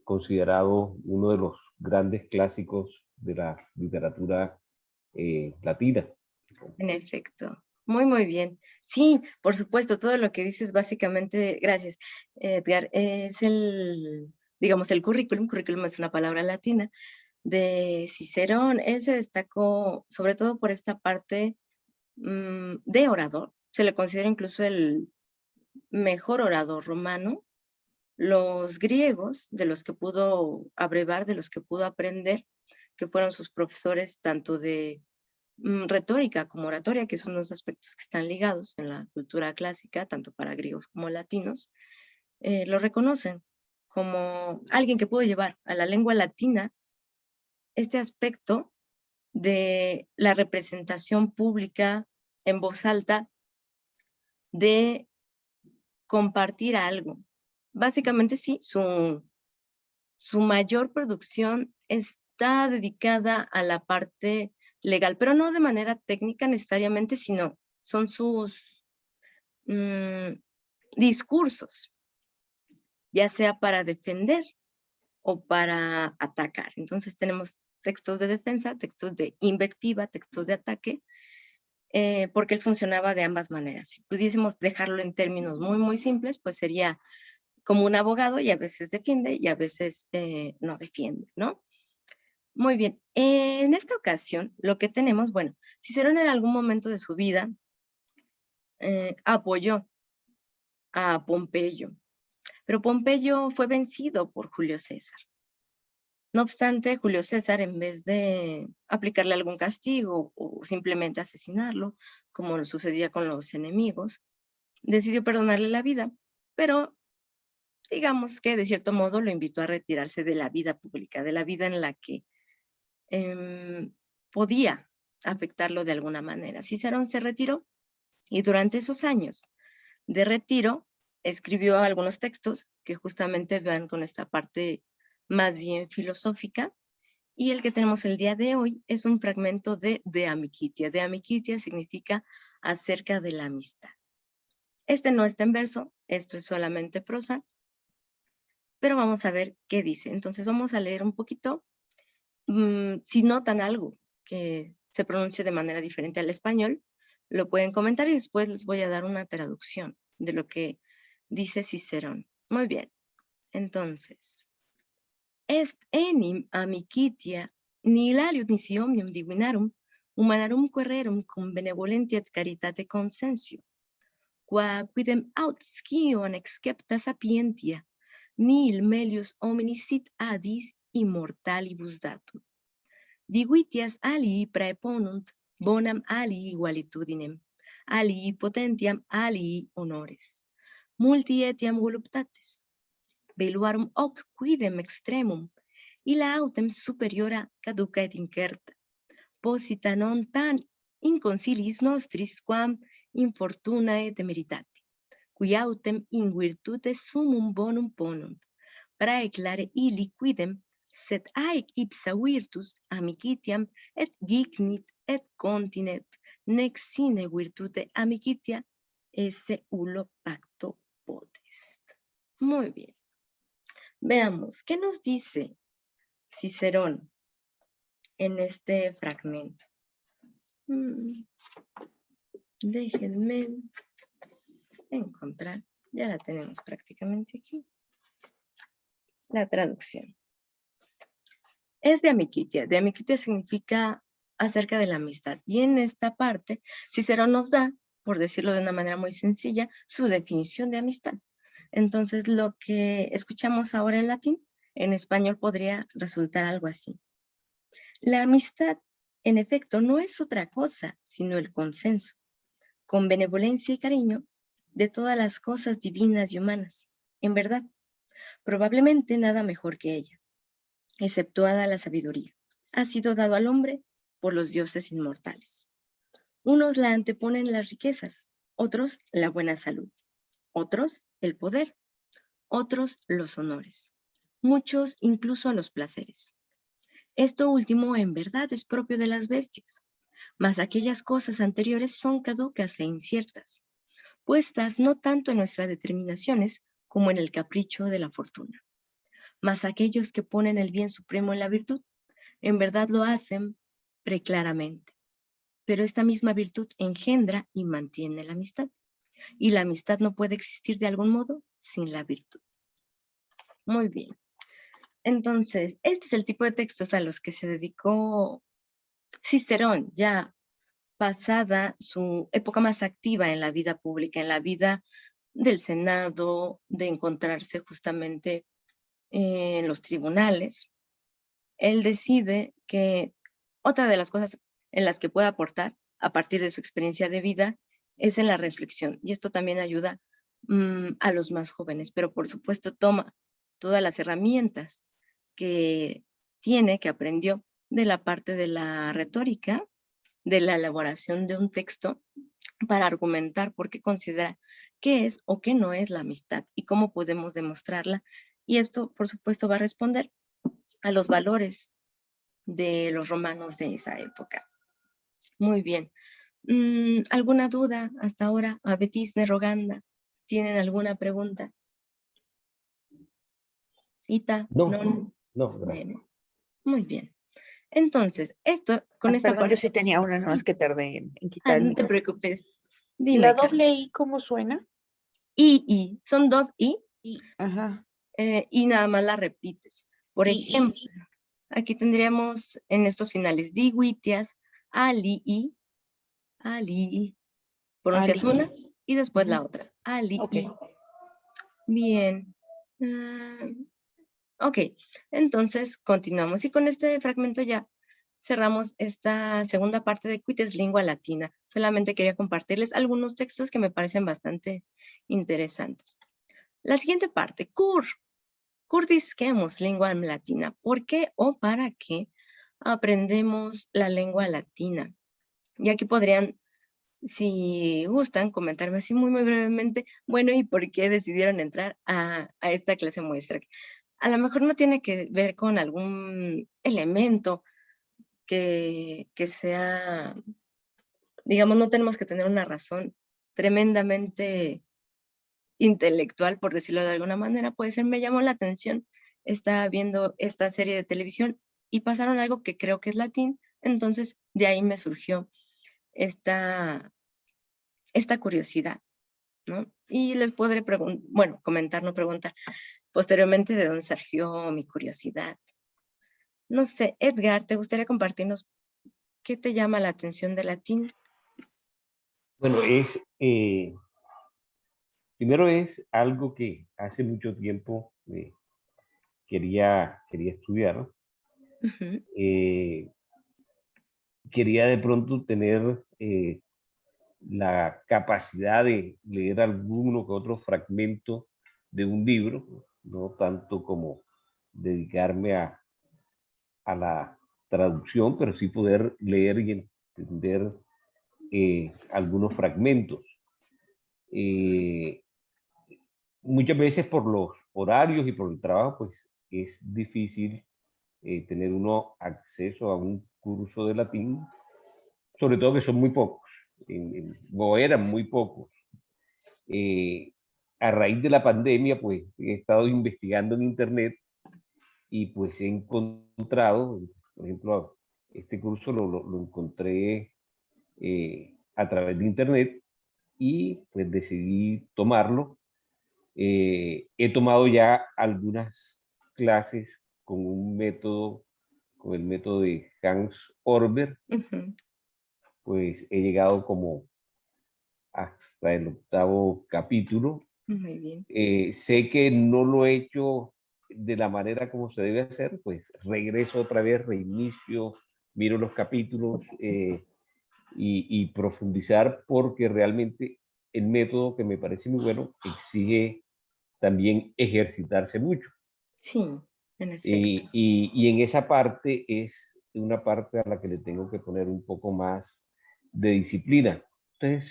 considerado uno de los grandes clásicos de la literatura latina. En efecto. Muy, muy bien. Sí, por supuesto, todo lo que dices básicamente, gracias, Edgar, es digamos, el currículum es una palabra latina, de Cicerón. Él se destacó sobre todo por esta parte de orador. Se le considera incluso el mejor orador romano. Los griegos, de los que pudo abrevar, de los que pudo aprender, que fueron sus profesores tanto de retórica como oratoria, que son dos aspectos que están ligados en la cultura clásica, tanto para griegos como latinos, lo reconocen como alguien que pudo llevar a la lengua latina este aspecto de la representación pública en voz alta, de compartir algo. Básicamente sí, su mayor producción está dedicada a la parte legal, pero no de manera técnica necesariamente, sino son sus discursos, ya sea para defender o para atacar. Entonces tenemos textos de defensa, textos de invectiva, textos de ataque, porque él funcionaba de ambas maneras. Si pudiésemos dejarlo en términos muy, muy simples, pues sería como un abogado y a veces defiende y a veces no defiende, ¿no? Muy bien, en esta ocasión lo que tenemos, bueno, Cicerón en algún momento de su vida apoyó a Pompeyo, pero Pompeyo fue vencido por Julio César. No obstante, Julio César, en vez de aplicarle algún castigo o simplemente asesinarlo, como sucedía con los enemigos, decidió perdonarle la vida, pero digamos que de cierto modo lo invitó a retirarse de la vida pública, de la vida en la que podía afectarlo de alguna manera. Cicerón se retiró y durante esos años de retiro escribió algunos textos que justamente van con esta parte más bien filosófica, y el que tenemos el día de hoy es un fragmento de Amicitia. De Amicitia significa acerca de la amistad. Este no está en verso, esto es solamente prosa, pero vamos a ver qué dice. Entonces vamos a leer un poquito. Si notan algo que se pronuncie de manera diferente al español, lo pueden comentar y después les voy a dar una traducción de lo que dice Cicerón. Muy bien, entonces, est enim amicitia nihilarium nisi omnium divinarum humanarum quererum cum benevolentia et caritate consensio, qua quidem aut scio anexcepta sapientia, nihil melius hominis sit adis immortalibus datur. Divitias alii praeponunt bonam alii igualitudinem, alii potentiam alii honores, multi etiam voluptates, veluarum hoc quidem extremum, illa autem superiora caduca et incerta, posita non tan inconsilis nostris quam infortunae temeritati, qui autem in virtute summum bonum ponunt, praeclare illi quidem sed haec ipsa virtus amicitiam et gignit et continet, nec sine virtute amicitia esse ullo pacto potest. Muy bien. Veamos, ¿qué nos dice Cicerón en este fragmento. Déjenme encontrar, ya la tenemos prácticamente aquí. La traducción. Es de Amiquitia. De Amiquitia significa acerca de la amistad. Y en esta parte, Cicero nos da, por decirlo de una manera muy sencilla, su definición de amistad. Entonces, lo que escuchamos ahora en latín, en español podría resultar algo así. La amistad, en efecto, no es otra cosa, sino el consenso, con benevolencia y cariño, de todas las cosas divinas y humanas. En verdad, probablemente nada mejor que ella, exceptuada la sabiduría, ha sido dado al hombre por los dioses inmortales. Unos la anteponen las riquezas, otros la buena salud, otros el poder, otros los honores, muchos incluso los placeres. Esto último en verdad es propio de las bestias, mas aquellas cosas anteriores son caducas e inciertas, puestas no tanto en nuestras determinaciones como en el capricho de la fortuna. Mas aquellos que ponen el bien supremo en la virtud, en verdad lo hacen preclaramente. Pero esta misma virtud engendra y mantiene la amistad, y la amistad no puede existir de algún modo sin la virtud. Muy bien. Entonces, este es el tipo de textos a los que se dedicó Cicerón, ya pasada su época más activa en la vida pública, en la vida del Senado, de encontrarse justamente en los tribunales. Él decide que otra de las cosas en las que puede aportar a partir de su experiencia de vida es en la reflexión. Y esto también ayuda a los más jóvenes, pero por supuesto toma todas las herramientas que tiene, que aprendió de la parte de la retórica, de la elaboración de un texto para argumentar por qué considera qué es o qué no es la amistad y cómo podemos demostrarla. Y esto, por supuesto, va a responder a los valores de los romanos de esa época. Muy bien. ¿Alguna duda hasta ahora? A Betis de Roganda, ¿tienen alguna pregunta? Ita, No, non. no, gracias. Bien. Muy bien. Entonces, esto con esta Perdón, parte. yo sí tenía una, nomás Sí. que tardé en quitar No el te micrófono. preocupes. Dime, ¿La Carlos. doble I cómo suena? I. Son dos I. Ajá. Y nada más la repites. Por I. ejemplo, aquí tendríamos en estos finales digüitias, alii, alii. Pronuncias Ali. una y después Ujú. la otra. Alii. Ok. Bien. Ok, entonces continuamos. Y con este fragmento ya cerramos esta segunda parte de Quites Lingua Latina. Solamente quería compartirles algunos textos que me parecen bastante interesantes. La siguiente parte, Cur disquemos lingua latina. ¿Por qué o para qué aprendemos la lengua latina? Y aquí podrían, si gustan, comentarme así muy brevemente, bueno, ¿y por qué decidieron entrar a esta clase muestra? A lo mejor no tiene que ver con algún elemento que sea, digamos, no tenemos que tener una razón tremendamente intelectual, por decirlo de alguna manera. Puede ser, me llamó la atención, estaba viendo esta serie de televisión y pasaron algo que creo que es latín, entonces de ahí me surgió esta curiosidad, ¿no? Y les podré comentar, no preguntar, posteriormente de dónde surgió mi curiosidad. No sé, Edgar, ¿te gustaría compartirnos qué te llama la atención de latín? Bueno, primero es algo que hace mucho tiempo quería estudiar. Ujú. Quería de pronto tener la capacidad de leer alguno que otro fragmento de un libro, no tanto como dedicarme a la traducción, pero sí poder leer y entender algunos fragmentos. Muchas veces por los horarios y por el trabajo, pues es difícil tener uno acceso a un curso de latín, sobre todo que son muy pocos, o eran muy pocos. A raíz de la pandemia, pues he estado investigando en internet y pues he encontrado, por ejemplo, Este curso lo encontré a través de internet y pues decidí tomarlo. He tomado ya algunas clases con con el método de Hans Orber, Ujú. pues he llegado como hasta el 8º capítulo. Muy bien. Sé que no lo he hecho de la manera como se debe hacer, pues regreso otra vez, reinicio, miro los capítulos y profundizar, porque realmente el método, que me parece muy bueno, exige también ejercitarse mucho. Sí, en efecto. Y en esa parte es una parte a la que le tengo que poner un poco más de disciplina. Entonces,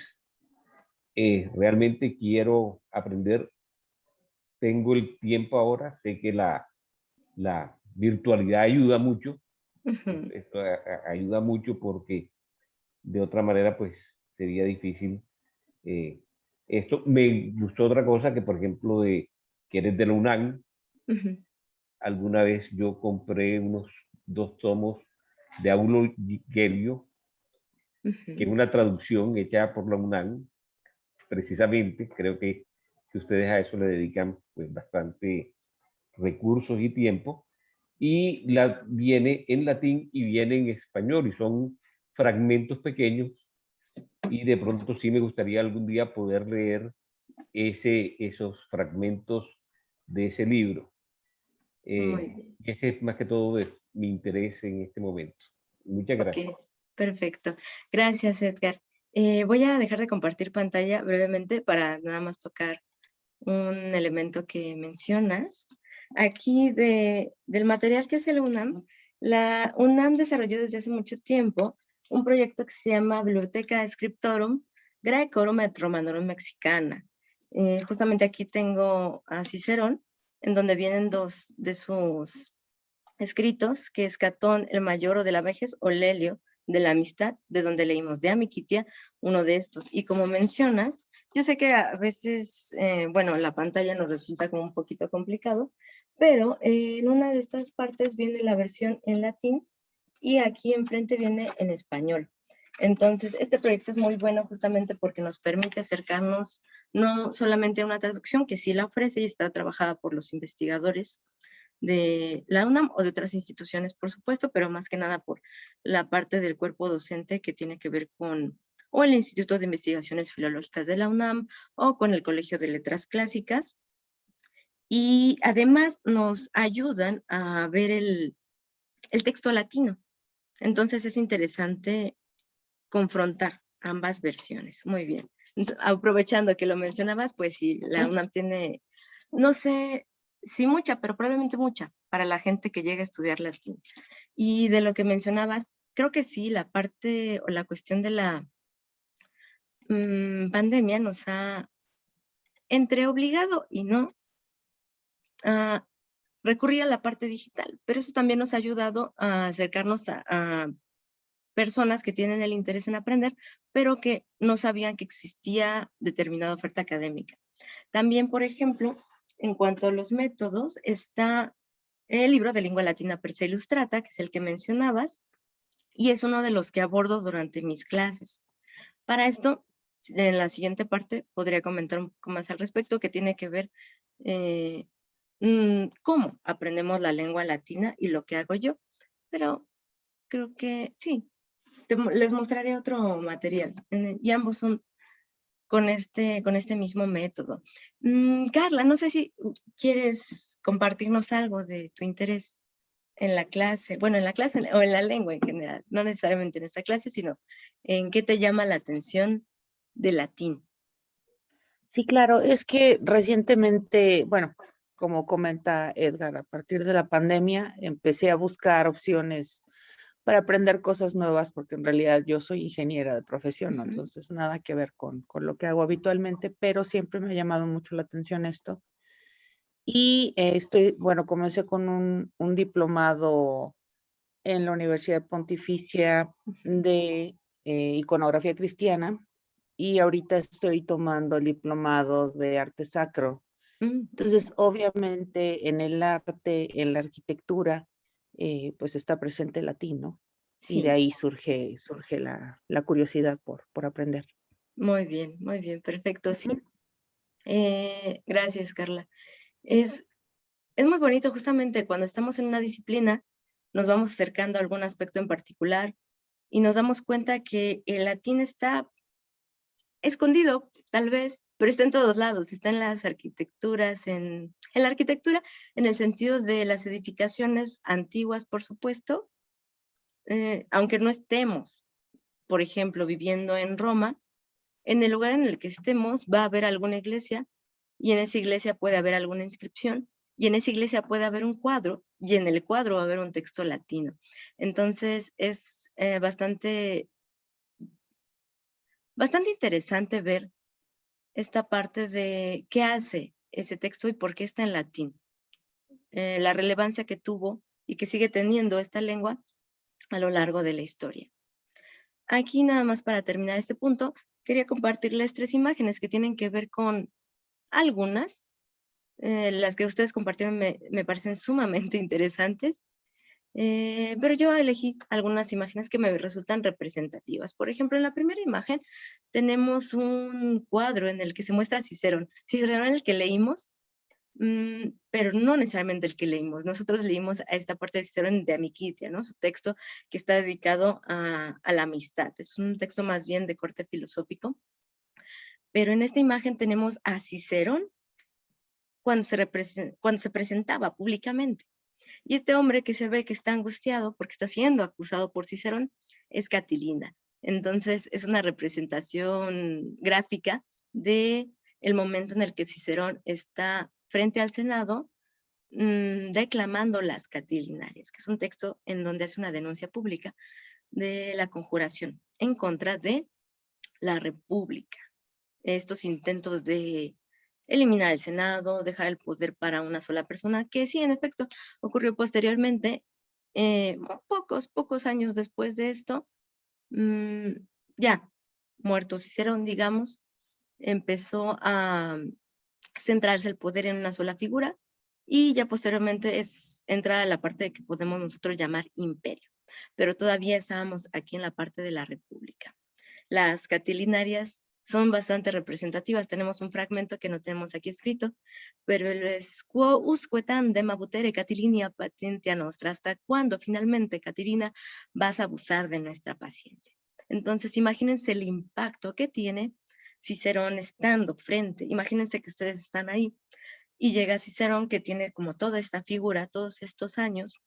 realmente quiero aprender, tengo el tiempo ahora, sé que la virtualidad ayuda mucho, Ujú. esto ayuda mucho, porque de otra manera pues sería difícil. eh, Esto me gustó otra cosa, que por ejemplo que eres de la UNAM, Ujú. alguna vez yo compré unos 2 tomos de Aulo Gelio, que es Ujú. una traducción hecha por la UNAM, precisamente. Creo que ustedes a eso le dedican pues bastante recursos y tiempo, y viene en latín y viene en español, y son fragmentos pequeños, y de pronto sí me gustaría algún día poder leer esos fragmentos de ese libro. Muy bien. Ese es más que todo mi interés en este momento. Muchas Ok, gracias. perfecto. Gracias, Edgar. Voy a dejar de compartir pantalla brevemente para nada más tocar un elemento que mencionas. Aquí del material que hace la UNAM desarrolló desde hace mucho tiempo un proyecto que se llama Biblioteca Scriptorum Graecorum et Romanorum Mexicana. Justamente aquí tengo a Cicerón, en donde vienen dos de sus escritos, que es Catón el Mayor o de la Vejez, o Lelio de la Amistad, de donde leímos de Amicitia, uno de estos. Y como mencionas, yo sé que a veces, bueno, la pantalla nos resulta como un poquito complicado, pero en una de estas partes viene la versión en latín y aquí enfrente viene en español. Entonces, este proyecto es muy bueno justamente porque nos permite acercarnos no solamente a una traducción, que sí la ofrece y está trabajada por los investigadores de la UNAM o de otras instituciones, por supuesto, pero más que nada por la parte del cuerpo docente que tiene que ver con o el Instituto de Investigaciones Filológicas de la UNAM o con el Colegio de Letras Clásicas. Y además nos ayudan a ver el texto latino. Entonces es interesante confrontar ambas versiones. Muy bien. Aprovechando que lo mencionabas, pues sí, la UNAM tiene, no sé si mucha, pero probablemente mucha para la gente que llega a estudiar latín. Y de lo que mencionabas, creo que sí, la parte o la cuestión de la pandemia nos ha entre obligado y no a recurrir a la parte digital, pero eso también nos ha ayudado a acercarnos a personas que tienen el interés en aprender, pero que no sabían que existía determinada oferta académica. También, por ejemplo, en cuanto a los métodos, está el libro de lengua latina per se ilustrata, que es el que mencionabas, y es uno de los que abordo durante mis clases. Para esto, en la siguiente parte, podría comentar un poco más al respecto, que tiene que ver eh, cómo aprendemos la lengua latina y lo que hago yo. Pero creo que sí, les mostraré otro material y ambos son con este mismo método. Carla, no sé si quieres compartirnos algo de tu interés en la clase, bueno, en la clase o en la lengua en general, no necesariamente en esta clase, sino en qué te llama la atención de latín. Sí, claro, es que recientemente, bueno, como comenta Edgar, a partir de la pandemia empecé a buscar opciones para aprender cosas nuevas, porque en realidad yo soy ingeniera de profesión, ¿no? Ujú. Entonces nada que ver con lo que hago habitualmente, pero siempre me ha llamado mucho la atención esto. Y bueno, comencé con un diplomado en la Universidad Pontificia Ujú. de Iconografía Cristiana, y ahorita estoy tomando el diplomado de arte sacro. Entonces, obviamente, en el arte, en la arquitectura, pues está presente el latín, ¿no? y de Sí, ahí surge la curiosidad por aprender. muy bien, perfecto, sí. Gracias, Carla. Es, es muy bonito justamente cuando estamos en una disciplina, nos vamos acercando a algún aspecto en particular y nos damos cuenta que el latín está escondido, tal vez, pero está en todos lados, está en las arquitecturas, en la arquitectura, en el sentido de las edificaciones antiguas, por supuesto, aunque no estemos, por ejemplo, viviendo en Roma, en el lugar en el que estemos va a haber alguna iglesia y en esa iglesia puede haber alguna inscripción y en esa iglesia puede haber un cuadro y en el cuadro va a haber un texto latino. Entonces es bastante interesante ver esta parte de qué hace ese texto y por qué está en latín, la relevancia que tuvo y que sigue teniendo esta lengua a lo largo de la historia. Aquí nada más para terminar este punto, quería compartirles 3 imágenes que tienen que ver con algunas, las que ustedes compartieron me parecen sumamente interesantes, pero yo elegí algunas imágenes que me resultan representativas. Por ejemplo, en la primera imagen tenemos un cuadro en el que se muestra a Cicerón. Cicerón el que leímos, pero no necesariamente el que leímos. Nosotros leímos a esta parte de Cicerón de Amicitia, ¿no? Su texto que está dedicado a la amistad. Es un texto más bien de corte filosófico. Pero en esta imagen tenemos a Cicerón cuando se presentaba públicamente. Y este hombre que se ve que está angustiado porque está siendo acusado por Cicerón es Catilina. Entonces es una representación gráfica de el momento en el que Cicerón está frente al Senado declamando las Catilinarias, que es un texto en donde hace una denuncia pública de la conjuración en contra de la República. Estos intentos de eliminar el Senado, dejar el poder para una sola persona, que sí, en efecto, ocurrió posteriormente, pocos años después de esto, ya muerto Cicerón, digamos, empezó a centrarse el poder en una sola figura y ya posteriormente entra a la parte que podemos nosotros llamar imperio, pero todavía estábamos aquí en la parte de la república. Las catilinarias son bastante representativas. Tenemos un fragmento que no tenemos aquí escrito, pero el es quo usque tandem abutere Catilinia patientia nostra, hasta cuándo finalmente, Catilina, vas a abusar de nuestra paciencia. Entonces, imagínense el impacto que tiene Cicerón estando frente. Imagínense que ustedes están ahí y llega Cicerón que tiene como toda esta figura, todos estos años,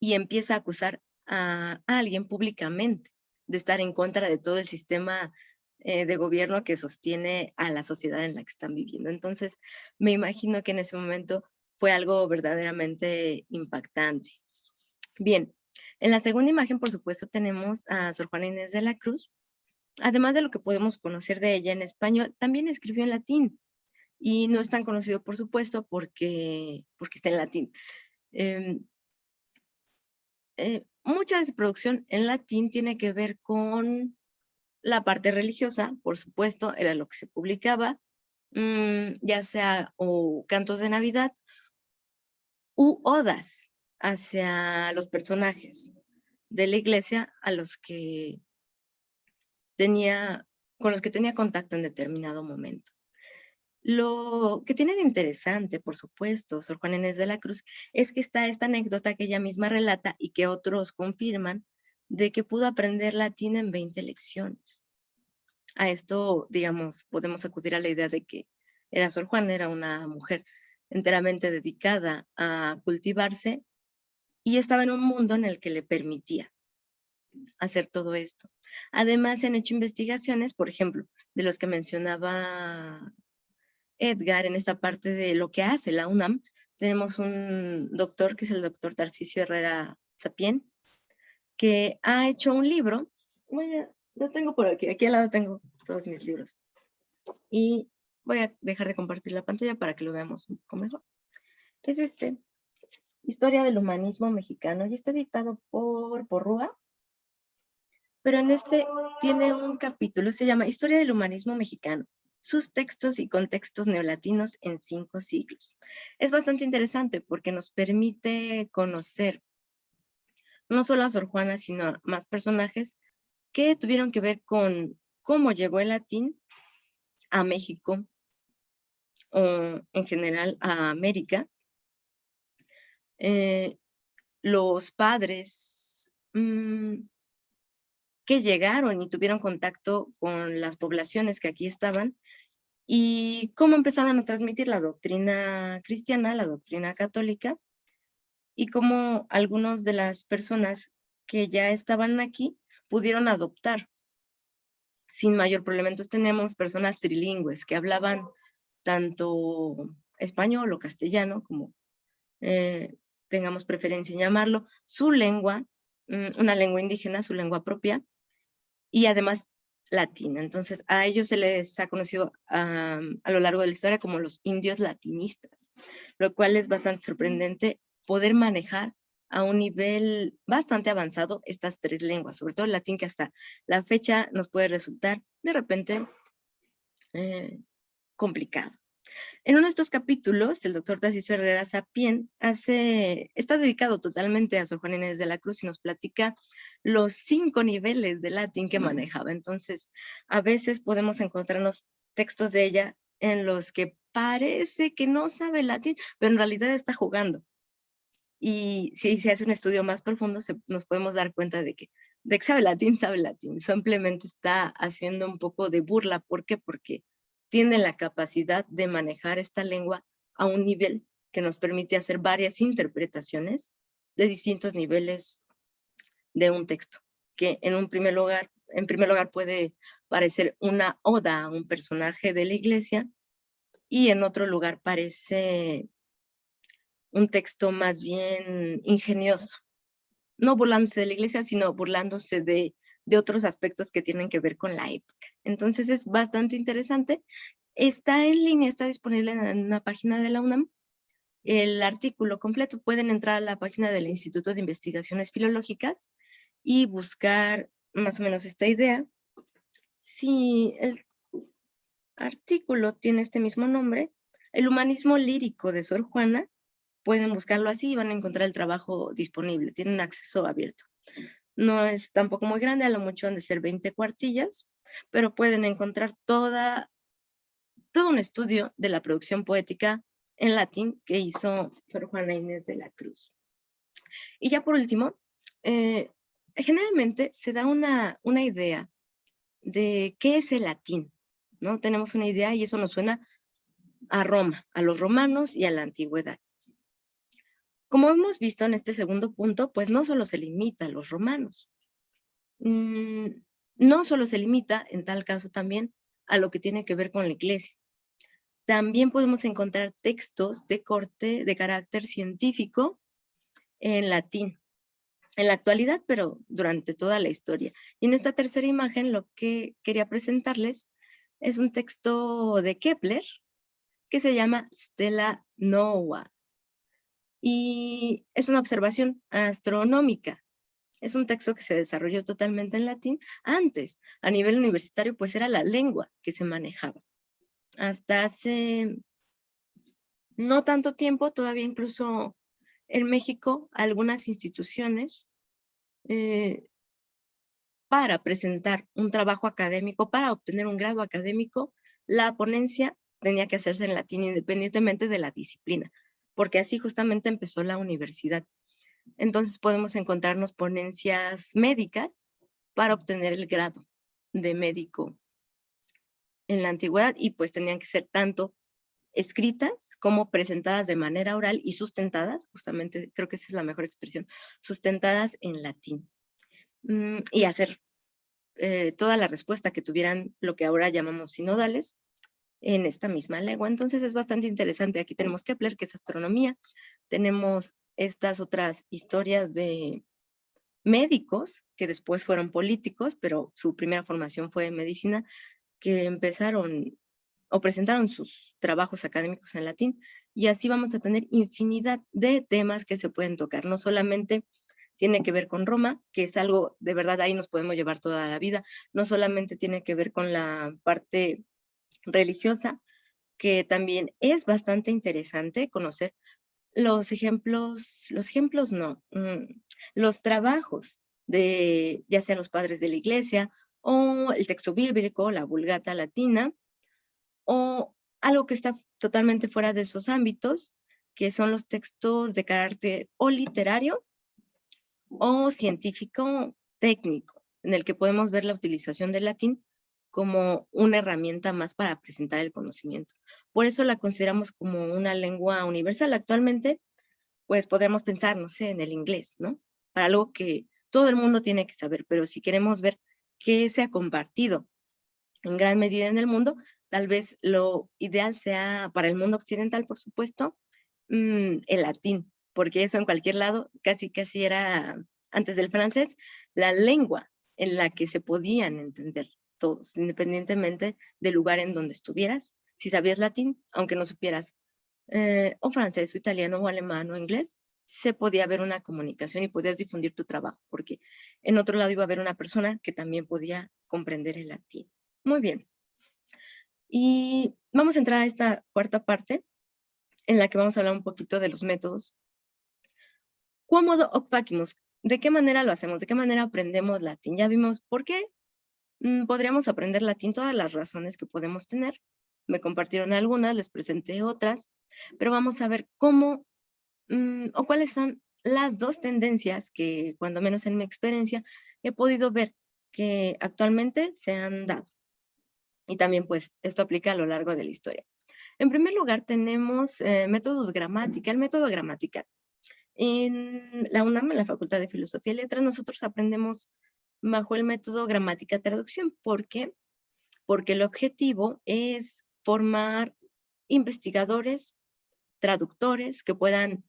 y empieza a acusar a alguien públicamente de estar en contra de todo el sistema de gobierno que sostiene a la sociedad en la que están viviendo. Entonces, me imagino que en ese momento fue algo verdaderamente impactante. Bien, en la segunda imagen, por supuesto, tenemos a Sor Juana Inés de la Cruz. Además de lo que podemos conocer de ella en español, también escribió en latín y no es tan conocido, por supuesto, porque está en latín. Mucha de su producción en latín tiene que ver con la parte religiosa, por supuesto, era lo que se publicaba, ya sea o cantos de Navidad u odas hacia los personajes de la iglesia a los que con los que tenía contacto en determinado momento. Lo que tiene de interesante, por supuesto, Sor Juana Inés de la Cruz, es que está esta anécdota que ella misma relata y que otros confirman de que pudo aprender latín en 20 lecciones. A esto, digamos, podemos acudir a la idea de que Sor Juana era una mujer enteramente dedicada a cultivarse y estaba en un mundo en el que le permitía hacer todo esto. Además, se han hecho investigaciones, por ejemplo, de los que mencionaba Edgar, en esta parte de lo que hace la UNAM, tenemos un doctor que es el doctor Tarcisio Herrera Sapien, que ha hecho un libro, bueno, lo tengo por aquí al lado tengo todos mis libros, y voy a dejar de compartir la pantalla para que lo veamos un poco mejor. Es Historia del Humanismo Mexicano, y está editado por Porrúa, pero en tiene un capítulo, se llama Historia del Humanismo Mexicano, sus textos y contextos neolatinos en 5 siglos. Es bastante interesante porque nos permite conocer no solo a Sor Juana, sino a más personajes que tuvieron que ver con cómo llegó el latín a México o en general a América. Los padres que llegaron y tuvieron contacto con las poblaciones que aquí estaban y cómo empezaban a transmitir la doctrina cristiana, la doctrina católica, y cómo algunas de las personas que ya estaban aquí pudieron adoptar sin mayor problema. Entonces tenemos personas trilingües que hablaban tanto español o castellano, como tengamos preferencia en llamarlo, su lengua, una lengua indígena, su lengua propia, y además latina. Entonces a ellos se les ha conocido a lo largo de la historia como los indios latinistas, lo cual es bastante sorprendente poder manejar a un nivel bastante avanzado estas tres lenguas, sobre todo el latín, que hasta la fecha nos puede resultar de repente complicado. En uno de estos capítulos, el doctor Tarcisio Herrera Sapien está dedicado totalmente a Sor Juana Inés de la Cruz y nos platica los 5 niveles de latín que manejaba. Entonces, a veces podemos encontrarnos textos de ella en los que parece que no sabe latín, pero en realidad está jugando. Y si se hace un estudio más profundo, nos podemos dar cuenta de que sabe latín, simplemente está haciendo un poco de burla. ¿Por qué? Porque tiene la capacidad de manejar esta lengua a un nivel que nos permite hacer varias interpretaciones de distintos niveles de un texto, que en primer lugar puede parecer una oda a un personaje de la iglesia, y en otro lugar parece un texto más bien ingenioso, no burlándose de la iglesia, sino burlándose de otros aspectos que tienen que ver con la época. Entonces es bastante interesante. Está en línea, está disponible en una página de la UNAM. El artículo completo, pueden entrar a la página del Instituto de Investigaciones Filológicas y buscar más o menos esta idea. Si el artículo tiene este mismo nombre, El humanismo lírico de Sor Juana, pueden buscarlo así y van a encontrar el trabajo disponible, tienen acceso abierto. No es tampoco muy grande, a lo mucho han de ser 20 cuartillas, pero pueden encontrar todo un estudio de la producción poética en latín que hizo Sor Juana Inés de la Cruz. Y ya por último, generalmente se da una idea de qué es el latín, ¿no? Tenemos una idea y eso nos suena a Roma, a los romanos y a la antigüedad. Como hemos visto en este segundo punto, pues no solo se limita a los romanos. No solo se limita, en tal caso también, a lo que tiene que ver con la iglesia. También podemos encontrar textos de carácter científico en latín, en la actualidad, pero durante toda la historia. Y en esta tercera imagen lo que quería presentarles es un texto de Kepler que se llama Stella Nova. Y es una observación astronómica. Es un texto que se desarrolló totalmente en latín. Antes, a nivel universitario, pues era la lengua que se manejaba. Hasta hace no tanto tiempo, todavía incluso en México, algunas instituciones para presentar un trabajo académico, para obtener un grado académico, la ponencia tenía que hacerse en latín independientemente de la disciplina, porque así justamente empezó la universidad. Entonces podemos encontrarnos ponencias médicas para obtener el grado de médico en la antigüedad, y pues tenían que ser tanto escritas como presentadas de manera oral y sustentadas, justamente creo que esa es la mejor expresión, sustentadas en latín. Y hacer toda la respuesta que tuvieran lo que ahora llamamos sinodales en esta misma lengua. Entonces es bastante interesante. Aquí tenemos Kepler, que es astronomía. Tenemos estas otras historias de médicos que después fueron políticos, pero su primera formación fue en medicina, que empezaron o presentaron sus trabajos académicos en latín, y así vamos a tener infinidad de temas que se pueden tocar. No solamente tiene que ver con Roma, que es algo, de verdad, ahí nos podemos llevar toda la vida. No solamente tiene que ver con la parte religiosa, que también es bastante interesante conocer los ejemplos no, los trabajos de ya sean los padres de la iglesia o el texto bíblico, la Vulgata latina, o algo que está totalmente fuera de esos ámbitos, que son los textos de carácter o literario o científico técnico, en el que podemos ver la utilización del latín como una herramienta más para presentar el conocimiento. Por eso la consideramos como una lengua universal. Actualmente, pues podremos pensar, no sé, en el inglés, ¿no? Para algo que todo el mundo tiene que saber, pero si queremos ver qué se ha compartido en gran medida en el mundo, tal vez lo ideal sea para el mundo occidental, por supuesto, el latín, porque eso en cualquier lado casi era, antes del francés, la lengua en la que se podían entender todos, independientemente del lugar en donde estuvieras. Si sabías latín, aunque no supieras o francés, o italiano, o alemán, o inglés, se podía haber una comunicación y podías difundir tu trabajo, porque en otro lado iba a haber una persona que también podía comprender el latín. Muy bien. Y vamos a entrar a esta cuarta parte, en la que vamos a hablar un poquito de los métodos. Quomodo hoc facimus. ¿De qué manera lo hacemos? ¿De qué manera aprendemos latín? Ya vimos por qué podríamos aprender latín, todas las razones que podemos tener. Me compartieron algunas, les presenté otras, pero vamos a ver cómo o cuáles son las dos tendencias que, cuando menos en mi experiencia, he podido ver que actualmente se han dado. Y también, pues, esto aplica a lo largo de la historia. En primer lugar, tenemos métodos gramática, el método gramatical. En la UNAM, en la Facultad de Filosofía y Letras, nosotros aprendemos bajo el método gramática-traducción. ¿Por qué? Porque el objetivo es formar investigadores, traductores, que puedan,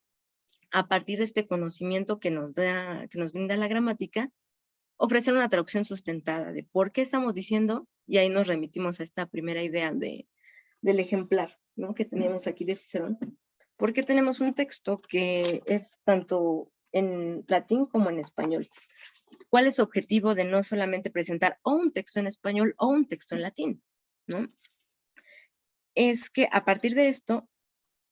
a partir de este conocimiento que nos brinda la gramática, ofrecer una traducción sustentada de por qué estamos diciendo, y ahí nos remitimos a esta primera idea del ejemplar, ¿no?, que teníamos aquí de Cicerón. ¿Por qué tenemos un texto que es tanto en latín como en español? ¿Cuál es su objetivo de no solamente presentar o un texto en español o un texto en latín, ¿no? Es que a partir de esto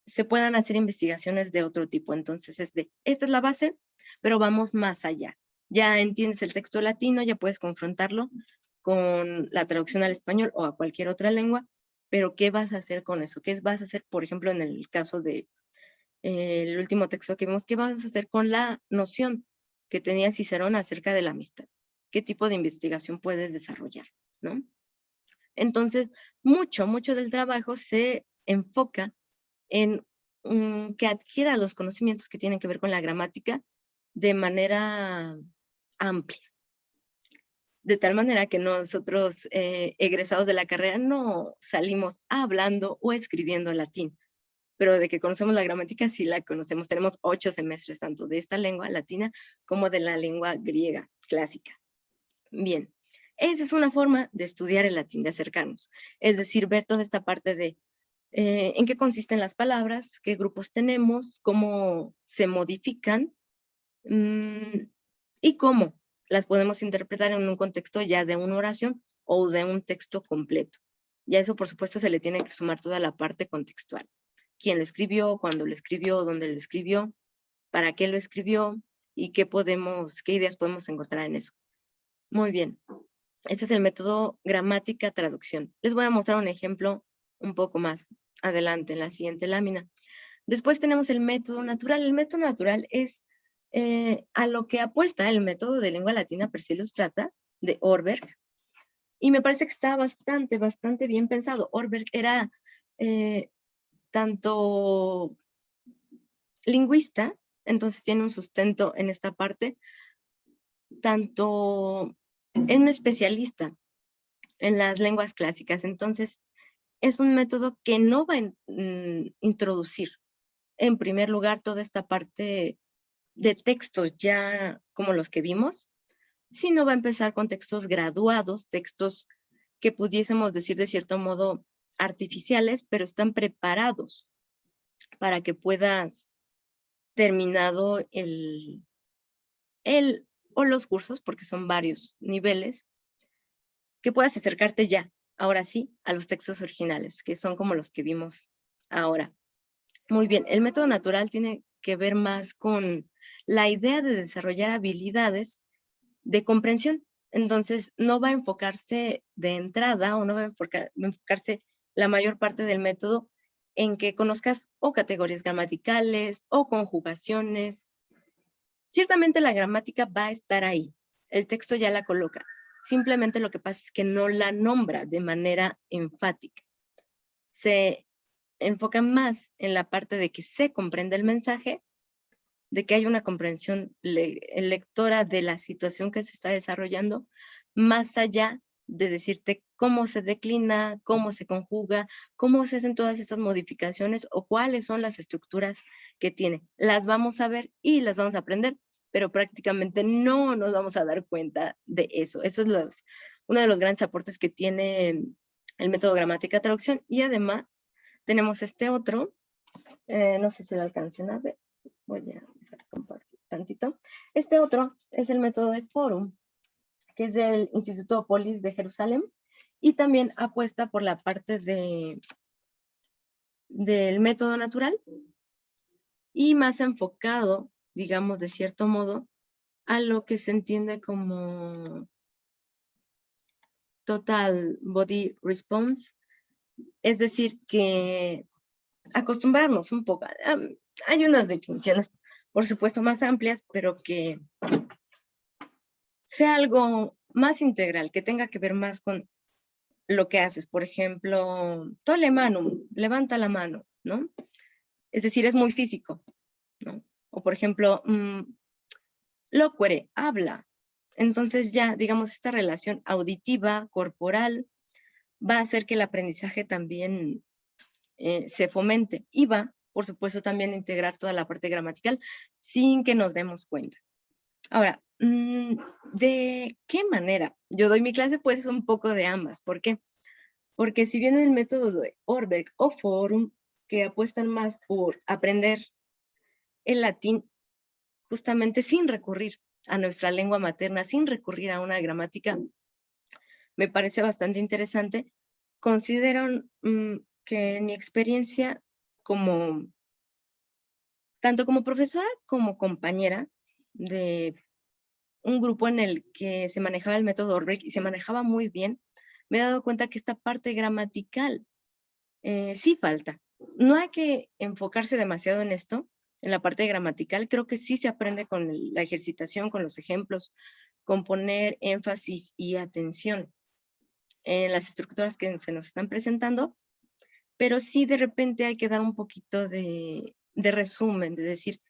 se puedan hacer investigaciones de otro tipo. Entonces esta es la base, pero vamos más allá. Ya entiendes el texto latino, ya puedes confrontarlo con la traducción al español o a cualquier otra lengua, pero ¿qué vas a hacer con eso? ¿Qué vas a hacer, por ejemplo, en el caso de el último texto que vimos? ¿Qué vas a hacer con la noción que tenía Cicerón acerca de la amistad? ¿Qué tipo de investigación puedes desarrollar, ¿no? Entonces, mucho del trabajo se enfoca en que adquiera los conocimientos que tienen que ver con la gramática de manera amplia. De tal manera que nosotros, egresados de la carrera, no salimos hablando o escribiendo latín, pero de que conocemos la gramática, sí la conocemos. Tenemos 8 semestres, tanto de esta lengua latina como de la lengua griega clásica. Bien, esa es una forma de estudiar el latín, de acercarnos. Es decir, ver toda esta parte de en qué consisten las palabras, qué grupos tenemos, cómo se modifican y cómo las podemos interpretar en un contexto ya de una oración o de un texto completo. Y a eso, por supuesto, se le tiene que sumar toda la parte contextual. ¿Quién lo escribió? ¿Cuándo lo escribió? ¿Dónde lo escribió? ¿Para qué lo escribió? ¿Y qué ideas podemos encontrar en eso? Muy bien. Ese es el método gramática-traducción. Les voy a mostrar un ejemplo un poco más adelante en la siguiente lámina. Después tenemos el método natural. El método natural es a lo que apuesta el método de lengua latina per se ilustrata de Orberg. Y me parece que está bastante bien pensado. Orberg era tanto lingüista, entonces tiene un sustento en esta parte, tanto en un especialista en las lenguas clásicas. Entonces, es un método que no va a introducir, en primer lugar, toda esta parte de textos ya como los que vimos, sino va a empezar con textos graduados, textos que pudiésemos decir de cierto modo artificiales, pero están preparados para que puedas terminado o los cursos, porque son varios niveles, que puedas acercarte ya, ahora sí, a los textos originales, que son como los que vimos ahora. Muy bien, el método natural tiene que ver más con la idea de desarrollar habilidades de comprensión. Entonces, no va a enfocarse de entrada o no va a enfocarse la mayor parte del método en que conozcas o categorías gramaticales o conjugaciones. Ciertamente la gramática va a estar ahí, el texto ya la coloca. Simplemente lo que pasa es que no la nombra de manera enfática. Se enfoca más en la parte de que se comprende el mensaje, de que hay una comprensión lectora de la situación que se está desarrollando, más allá de decirte cómo se declina, cómo se conjuga, cómo se hacen todas esas modificaciones o cuáles son las estructuras que tiene. Las vamos a ver y las vamos a aprender, pero prácticamente no nos vamos a dar cuenta de eso. Eso es uno de los grandes aportes que tiene el método gramática traducción. Y además tenemos este otro, no sé si lo alcancen a ver, voy a compartir tantito. Este otro es el método de Forum, que es del Instituto Polis de Jerusalén, y también apuesta por la parte del método natural y más enfocado, digamos, de cierto modo, a lo que se entiende como Total Body Response, es decir, que acostumbrarnos un poco. Hay unas definiciones, por supuesto, más amplias, pero que sea algo más integral, que tenga que ver más con lo que haces. Por ejemplo, tole manum, levanta la mano, ¿no? Es decir, es muy físico, ¿no? O por ejemplo, loquere, habla. Entonces ya, digamos, esta relación auditiva, corporal, va a hacer que el aprendizaje también se fomente y va, por supuesto, también a integrar toda la parte gramatical sin que nos demos cuenta. Ahora, ¿de qué manera? Yo doy mi clase, pues es un poco de ambas. ¿Por qué? Porque si bien el método de Orberg o Forum, que apuestan más por aprender el latín justamente sin recurrir a nuestra lengua materna, sin recurrir a una gramática, me parece bastante interesante. Considero que en mi experiencia tanto como profesora como compañera de un grupo en el que se manejaba el método Orbeck y se manejaba muy bien, me he dado cuenta que esta parte gramatical sí falta. No hay que enfocarse demasiado en esto, en la parte gramatical. Creo que sí se aprende con la ejercitación, con los ejemplos, con poner énfasis y atención en las estructuras que se nos están presentando, pero sí de repente hay que dar un poquito de resumen, de decir,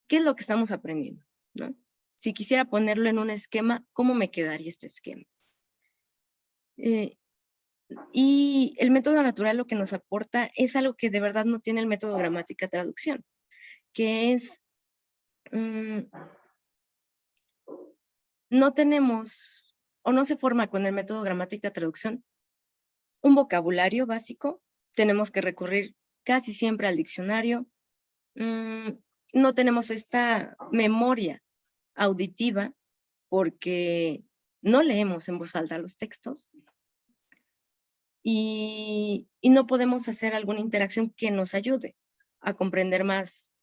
¿qué es lo que estamos aprendiendo? ¿No? Si quisiera ponerlo en un esquema, ¿cómo me quedaría este esquema? Y el método natural lo que nos aporta es algo que de verdad no tiene el método gramática traducción, que es, no tenemos o no se forma con el método gramática traducción un vocabulario básico, tenemos que recurrir casi siempre al diccionario, no tenemos esta memoria auditiva porque no leemos en voz alta los textos y no podemos hacer alguna interacción que nos ayude a comprender más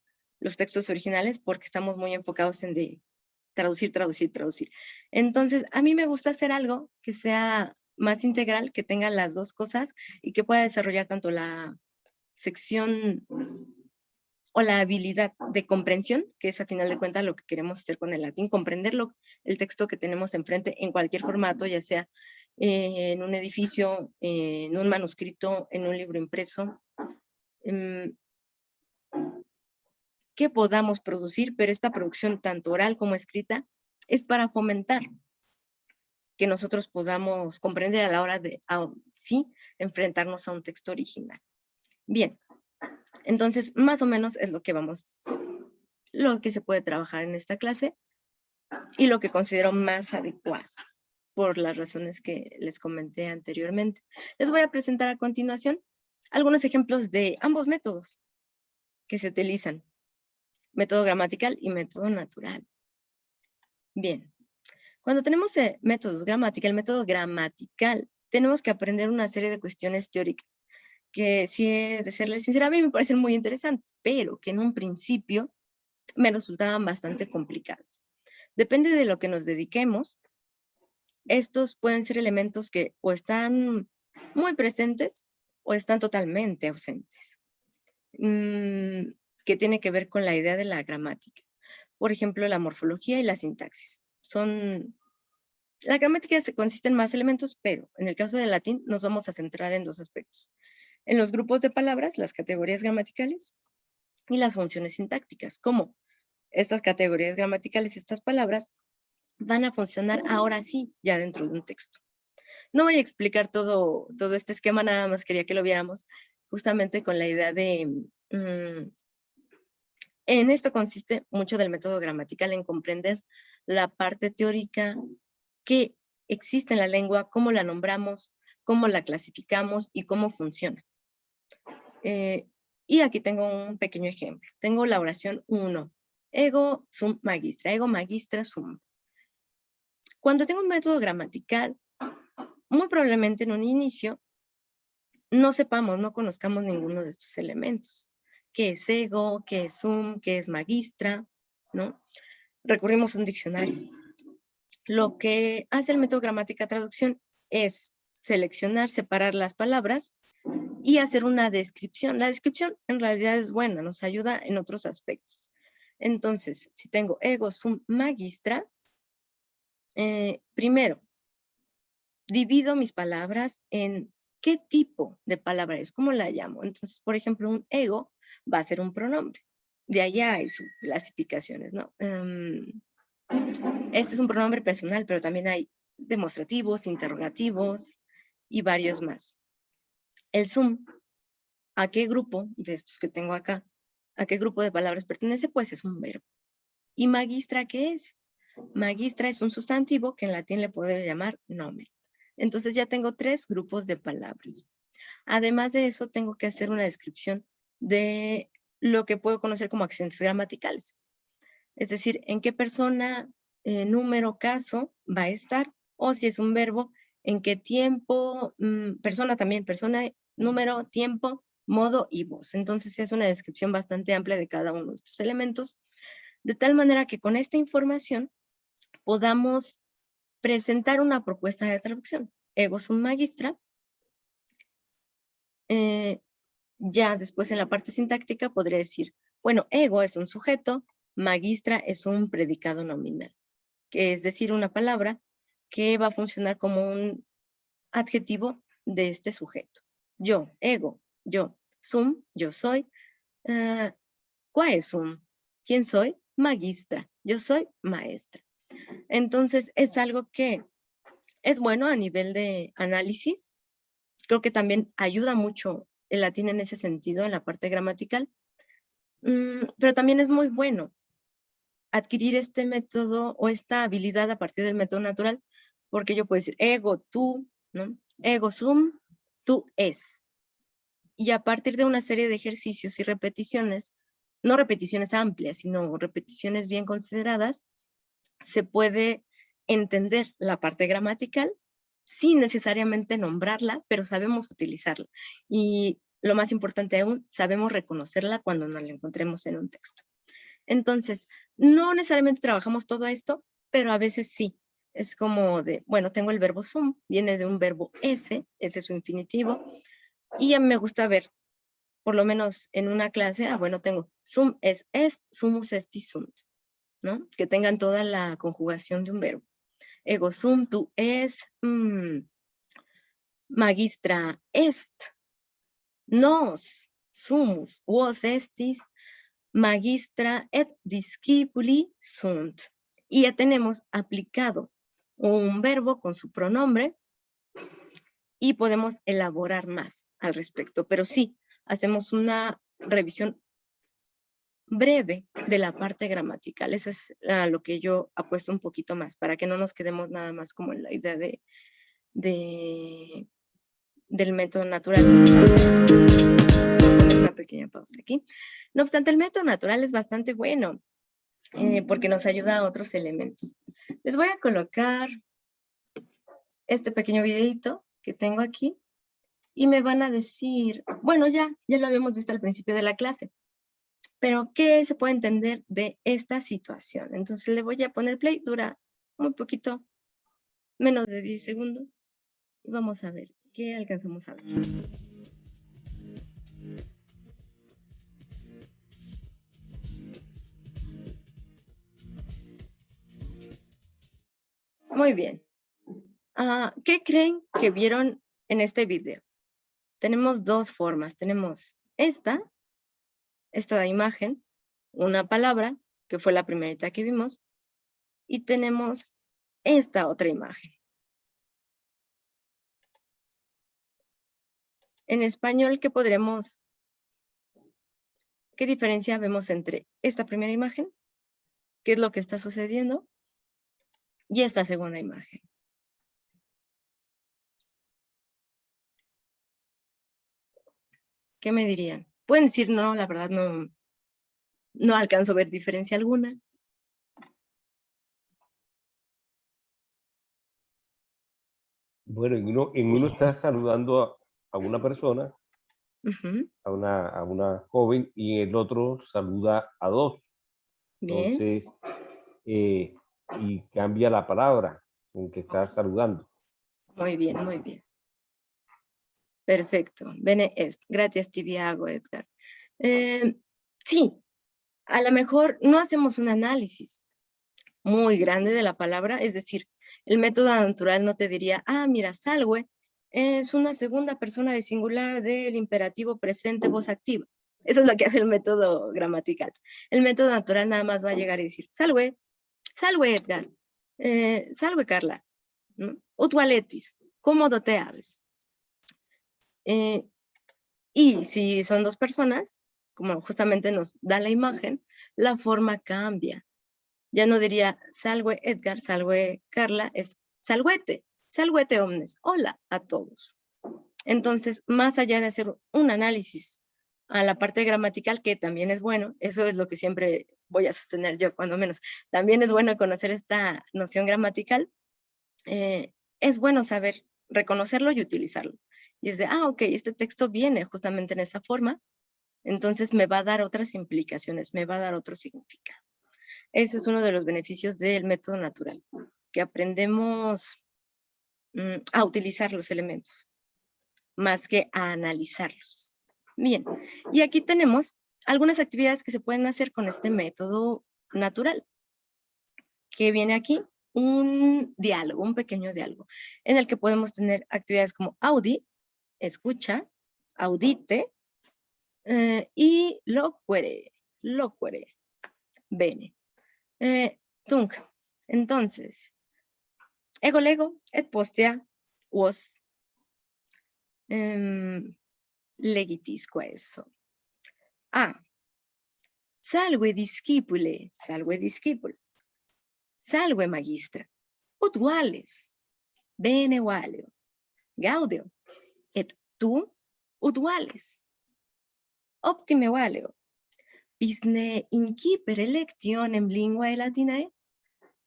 los textos originales porque estamos muy enfocados en de traducir, traducir, traducir. Entonces, a mí me gusta hacer algo que sea más integral, que tenga las dos cosas y que pueda desarrollar tanto la sección o la habilidad de comprensión, que es a final de cuentas lo que queremos hacer con el latín, comprenderlo, el texto que tenemos enfrente en cualquier formato, ya sea en un edificio, en un manuscrito, en un libro impreso, que podamos producir, pero esta producción, tanto oral como escrita, es para fomentar que nosotros podamos comprender a la hora de, sí, enfrentarnos a un texto original. Bien, entonces, más o menos es lo que se puede trabajar en esta clase y lo que considero más adecuado por las razones que les comenté anteriormente. Les voy a presentar a continuación algunos ejemplos de ambos métodos que se utilizan, método gramatical y método natural. Bien, cuando tenemos el método gramatical, tenemos que aprender una serie de cuestiones teóricas que si es de serles sincera, a mí me parecen muy interesantes, pero que en un principio me resultaban bastante complicados. Depende de lo que nos dediquemos. Estos pueden ser elementos que o están muy presentes o están totalmente ausentes. Que tiene que ver con la idea de la gramática. Por ejemplo, la morfología y la sintaxis. La gramática consiste en más elementos, pero en el caso del latín nos vamos a centrar en dos aspectos. En los grupos de palabras, las categorías gramaticales y las funciones sintácticas. Cómo estas categorías gramaticales, estas palabras, van a funcionar ahora sí, ya dentro de un texto. No voy a explicar todo este esquema, nada más quería que lo viéramos justamente con la idea de... en esto consiste mucho del método gramatical, en comprender la parte teórica que existe en la lengua, cómo la nombramos, cómo la clasificamos y cómo funciona. Y aquí tengo un pequeño ejemplo. Tengo la oración 1. Ego sum magistra. Ego magistra sum. Cuando tengo un método gramatical, muy probablemente en un inicio no sepamos, no conozcamos ninguno de estos elementos. ¿Qué es ego? ¿Qué es sum? ¿Qué es magistra? ¿No? Recurrimos a un diccionario. Lo que hace el método gramática traducción es seleccionar, separar las palabras y hacer una descripción. La descripción en realidad es buena, nos ayuda en otros aspectos. Entonces, si tengo ego sum magistra, primero, divido mis palabras en qué tipo de palabra es, cómo la llamo. Entonces, por ejemplo, un ego va a ser un pronombre. De allá hay sus clasificaciones, ¿no? Este es un pronombre personal, pero también hay demostrativos, interrogativos y varios más. El sum, ¿a qué grupo de estos que tengo acá? ¿A qué grupo de palabras pertenece? Pues es un verbo. ¿Y magistra qué es? Magistra es un sustantivo que en latín le puedo llamar nomen. Entonces ya tengo 3 grupos de palabras. Además de eso, tengo que hacer una descripción de lo que puedo conocer como accidentes gramaticales. Es decir, en qué persona, número, caso va a estar, o si es un verbo, en qué tiempo, persona también, persona, número, tiempo, modo y voz. Entonces es una descripción bastante amplia de cada uno de estos elementos, de tal manera que con esta información podamos presentar una propuesta de traducción. Ego sum magistra. Ya después en la parte sintáctica podría decir, bueno, ego es un sujeto, magistra es un predicado nominal, que es decir, una palabra que va a funcionar como un adjetivo de este sujeto. Yo, ego, yo, sum, yo soy. ¿Cuál es sum? ¿Quién soy? Magistra, yo soy maestra. Entonces es algo que es bueno a nivel de análisis. Creo que también ayuda mucho el latín en ese sentido, en la parte gramatical. Pero también es muy bueno adquirir este método o esta habilidad a partir del método natural, porque yo puedo decir ego, tú, ¿no? Ego sum, tú es. Y a partir de una serie de ejercicios y repeticiones, no repeticiones amplias, sino repeticiones bien consideradas, se puede entender la parte gramatical sin necesariamente nombrarla, pero sabemos utilizarla. Y lo más importante aún, sabemos reconocerla cuando nos la encontremos en un texto. Entonces, no necesariamente trabajamos todo esto, pero a veces sí. Es como de, bueno, tengo el verbo sum, viene de un verbo ese es su infinitivo, y a mí me gusta ver, por lo menos en una clase, bueno, tengo sum es est, sumus estis sunt, ¿no? Que tengan toda la conjugación de un verbo. Ego sum, tú es, magistra est, nos, sumus, vos estis, magistra et discipuli sunt. Y ya tenemos aplicado un verbo con su pronombre y podemos elaborar más al respecto. Pero sí, hacemos una revisión breve de la parte gramatical. Eso es a lo que yo apuesto un poquito más, para que no nos quedemos nada más como en la idea del método natural. Una pequeña pausa aquí. No obstante, el método natural es bastante bueno porque nos ayuda a otros elementos. Les voy a colocar este pequeño videito que tengo aquí y me van a decir, bueno, ya lo habíamos visto al principio de la clase, pero ¿qué se puede entender de esta situación? Entonces le voy a poner play, dura muy poquito, menos de 10 segundos, y vamos a ver qué alcanzamos a ver. Muy bien. ¿Qué creen que vieron en este video? Tenemos dos formas. Tenemos esta imagen, una palabra, que fue la primerita que vimos, y tenemos esta otra imagen. En español, ¿qué diferencia vemos entre esta primera imagen, qué es lo que está sucediendo, y esta segunda imagen? ¿Qué me dirían? Pueden decir, no, la verdad no alcanzo a ver diferencia alguna. Bueno, en uno está saludando a una persona, Ujú, a una joven, y en el otro saluda a dos. bien, Entonces, y cambia la palabra con que está saludando. muy bien, muy bien. Perfecto. Bene est. Gracias, Tibiago, Edgar. Sí, a lo mejor no hacemos un análisis muy grande de la palabra, es decir, el método natural no te diría, mira, salve es una segunda persona de singular del imperativo presente voz activa. Eso es lo que hace el método gramatical. El método natural nada más va a llegar y decir, salve Edgar, salve Carla, ¿no? Utualetis, ¿cómo te aves? Y si son dos personas, como justamente nos da la imagen, la forma cambia. Ya no diría salve Edgar, salve Carla, es salvete omnes, hola a todos. Entonces, más allá de hacer un análisis a la parte gramatical, que también es bueno, eso es lo que siempre voy a sostener yo, cuando menos, también es bueno conocer esta noción gramatical, es bueno saber reconocerlo y utilizarlo. Y es de, ok, este texto viene justamente en esa forma, entonces me va a dar otras implicaciones, me va a dar otro significado. Eso es uno de los beneficios del método natural, que aprendemos a utilizar los elementos, más que a analizarlos. Bien, y aquí tenemos algunas actividades que se pueden hacer con este método natural, que viene aquí un diálogo, un pequeño diálogo, en el que podemos tener actividades como audi, escucha, audite, y loquere. Bene. Tunc. Entonces, ego lego et postea was legitis queso. Salve discipule, salve magistra, ut vales, bene valeo, gaudeo, et tu ut vales, optime valeo, bisne incipere lectionem linguae latinae,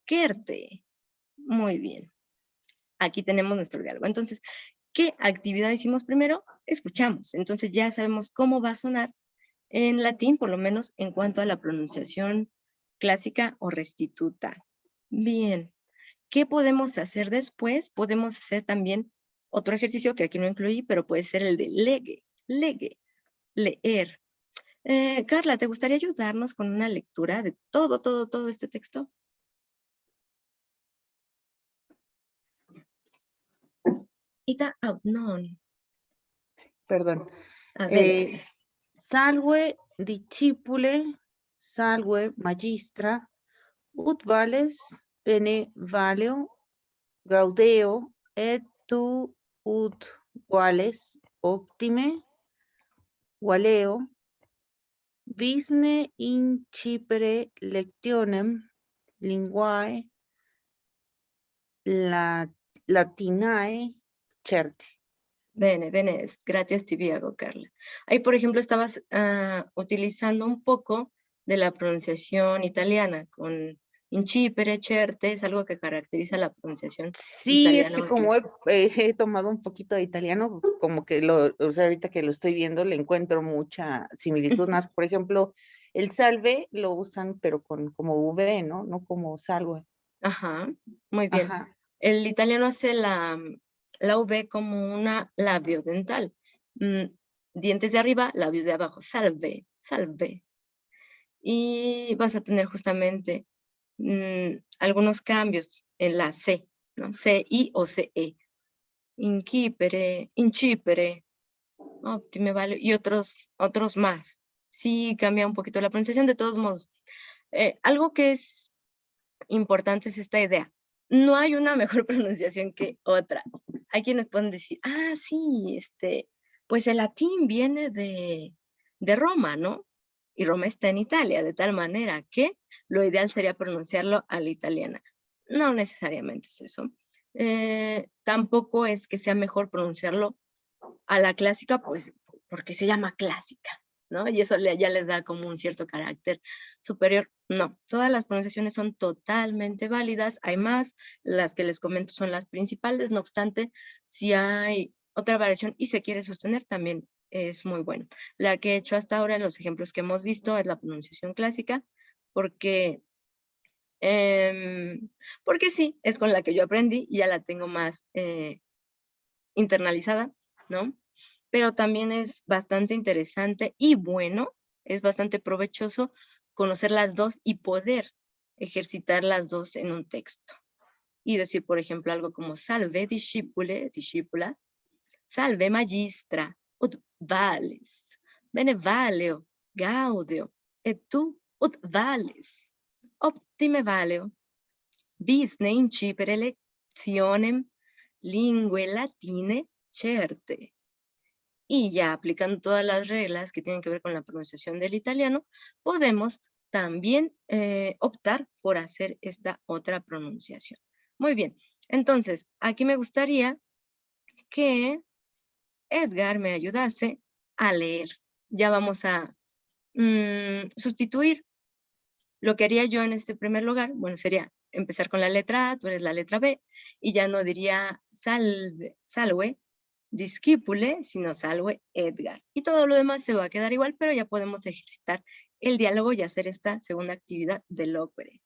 querte. Muy bien. Aquí tenemos nuestro diálogo. Entonces, ¿qué actividad hicimos primero? Escuchamos. Entonces ya sabemos cómo va a sonar en latín, por lo menos en cuanto a la pronunciación clásica o restituta. Bien. ¿Qué podemos hacer después? Podemos hacer también otro ejercicio que aquí no incluí, pero puede ser el de leer. Carla, ¿te gustaría ayudarnos con una lectura de todo este texto? Ita outnon. Perdón. A ver. Salve discipule, salve magistra, ut vales, bene valeo, gaudeo, et tu ut vales, optime, valeo, bisne incipere lectionem linguae latinae certe. Bene, gracias Tibiago, Carla. Ahí, por ejemplo, estabas utilizando un poco de la pronunciación italiana con incipere, certe, es algo que caracteriza la pronunciación Sí, es italiana que o como inglesa. he tomado un poquito de italiano, como que o sea, ahorita que lo estoy viendo le encuentro mucha similitud, más, por ejemplo, el salve lo usan pero con como V, ¿no? No como salve. Ajá, muy bien. Ajá. El italiano hace la V como una labio dental. Dientes de arriba, labios de abajo. Salve, salve. Y vas a tener justamente algunos cambios en la C, ¿no? C-I o C-E. Inquipere, incipere, óptime, vale, y otros más. Sí cambia un poquito la pronunciación, de todos modos. Algo que es importante es esta idea. No hay una mejor pronunciación que otra. Hay quienes pueden decir, ah, sí, pues el latín viene de Roma, ¿no? Y Roma está en Italia, de tal manera que lo ideal sería pronunciarlo a la italiana. No necesariamente es eso. Tampoco es que sea mejor pronunciarlo a la clásica, pues porque se llama clásica, ¿no? Y eso ya les da como un cierto carácter superior. No, todas las pronunciaciones son totalmente válidas. Hay más, las que les comento son las principales. No obstante, si hay otra variación y se quiere sostener, también es muy bueno. La que he hecho hasta ahora en los ejemplos que hemos visto es la pronunciación clásica, porque, porque sí, es con la que yo aprendí y ya la tengo más internalizada, ¿no? Pero también es bastante interesante y bueno, es bastante provechoso conocer las dos y poder ejercitar las dos en un texto. Y decir, por ejemplo, algo como salve discipule, discipula, salve magistra, ut vales, bene valeo, gaudeo, et tu ut vales, optime valeo, bisne incipere lectionem lingue latine certe. Y ya aplicando todas las reglas que tienen que ver con la pronunciación del italiano, podemos también optar por hacer esta otra pronunciación. Muy bien, entonces aquí me gustaría que Edgar me ayudase a leer. Ya vamos a sustituir. Lo que haría yo en este primer lugar, bueno, sería empezar con la letra A, tú eres la letra B, y ya no diría salve, discípule, sino salve Edgar. Y todo lo demás se va a quedar igual, pero ya podemos ejercitar el diálogo y hacer esta segunda actividad del ópere.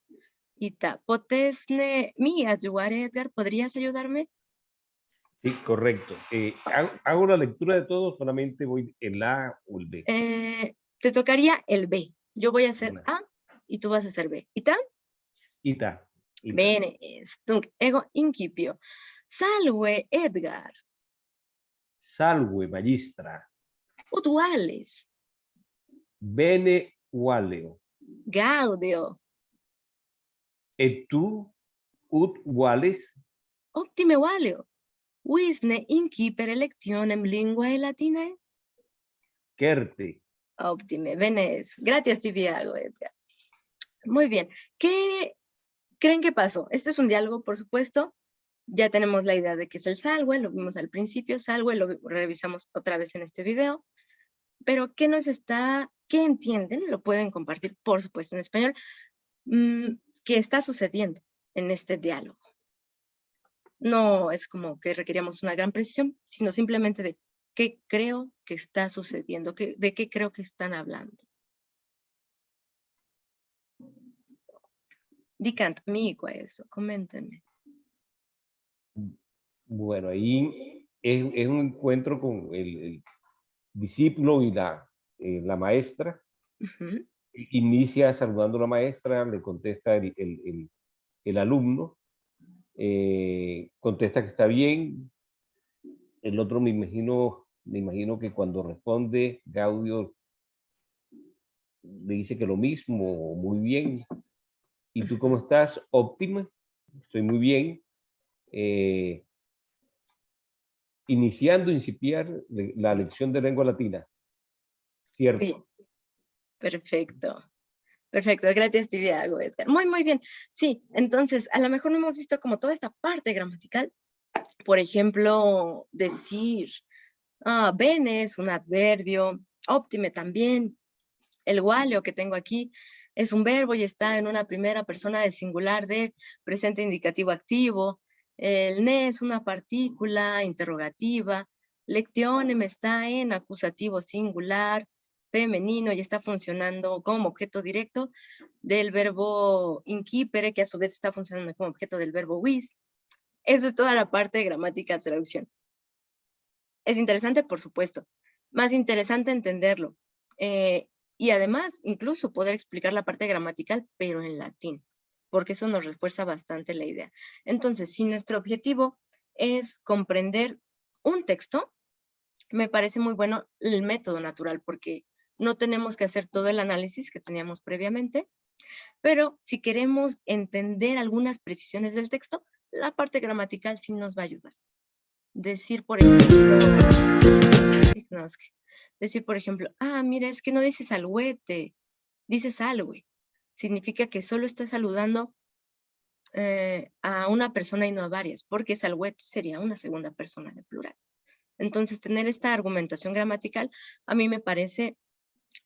Ita, potesne mi ayudare, Edgar, ¿podrías ayudarme? Sí, correcto. Hago la lectura de todo, solamente voy el A o el B. Te tocaría el B. Yo voy a hacer Bueno, A y tú vas a hacer B. ¿Ita? ita, ita. Bene, stunc ego incipio. Salve Edgar, Salve, magistra. utuales, Bene valeo. gaudeo, Et tu ut vales. optime valeo, visne incipere lectionem linguae latinae. Certe. Optime, bene. Gracias, Tibiago, Edgar. Muy bien. ¿Qué creen que pasó? Este es un diálogo, por supuesto. Ya tenemos la idea de qué es el salve, lo vimos al principio, salve, lo revisamos otra vez en este video. Pero, ¿qué entienden? Lo pueden compartir, por supuesto, en español. ¿Qué está sucediendo en este diálogo? No es como que requeríamos una gran precisión, sino simplemente de qué creo que está sucediendo, de qué creo que están hablando. Dicant, mico a eso, coméntenme. Bueno, ahí es un encuentro con el discípulo y la maestra. Ujú. Inicia saludando a la maestra, le contesta el alumno, contesta que está bien. El otro me imagino que cuando responde, Gaudio le dice que lo mismo, muy bien. ¿Y tú cómo estás? Óptima, estoy muy bien. Incipiar la lección de lengua latina. ¿Cierto? Bien, perfecto. Perfecto, gracias, Tibiago, Edgar. Muy, muy bien. Sí, entonces, a lo mejor no hemos visto como toda esta parte gramatical. Por ejemplo, decir, bene es un adverbio, optime también, el valeo que tengo aquí, es un verbo y está en una primera persona del singular de presente indicativo activo. El ne es una partícula interrogativa. Lectionem está en acusativo singular femenino y está funcionando como objeto directo del verbo inquipere, que a su vez está funcionando como objeto del verbo vis. Eso es toda la parte de gramática traducción. Es interesante, por supuesto. Más interesante entenderlo. Y además, incluso poder explicar la parte gramatical, pero en latín, porque eso nos refuerza bastante la idea. Entonces, si nuestro objetivo es comprender un texto, me parece muy bueno el método natural, porque no tenemos que hacer todo el análisis que teníamos previamente, pero si queremos entender algunas precisiones del texto, la parte gramatical sí nos va a ayudar. Decir, por ejemplo, mira, es que no dice salhuete, dice salwe. Significa que solo está saludando a una persona y no a varias, porque salhuete sería una segunda persona de plural. Entonces, tener esta argumentación gramatical a mí me parece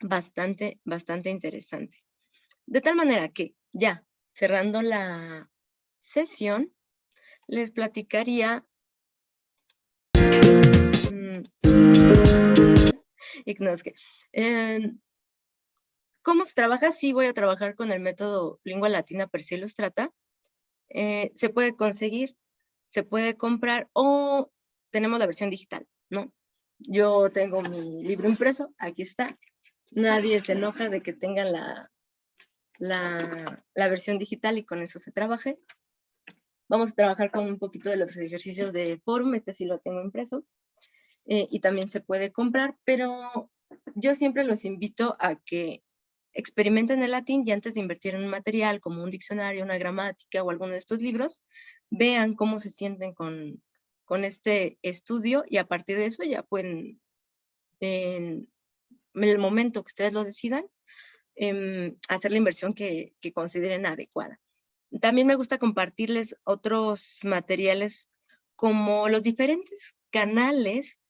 bastante, bastante interesante. De tal manera que, ya, cerrando la sesión, les platicaría ¿cómo se trabaja? Sí, voy a trabajar con el método Lingua Latina per se Ilustrata. Se puede conseguir, se puede comprar o tenemos la versión digital, ¿no? Yo tengo mi libro impreso, aquí está. Nadie se enoja de que tengan la versión digital y con eso se trabaje. Vamos a trabajar con un poquito de los ejercicios de Forum, este sí lo tengo impreso. Y también se puede comprar, pero yo siempre los invito a que experimenten el latín y antes de invertir en un material como un diccionario, una gramática o alguno de estos libros, vean cómo se sienten con este estudio y a partir de eso ya pueden, en el momento que ustedes lo decidan, hacer la inversión que consideren adecuada. También me gusta compartirles otros materiales como los diferentes canales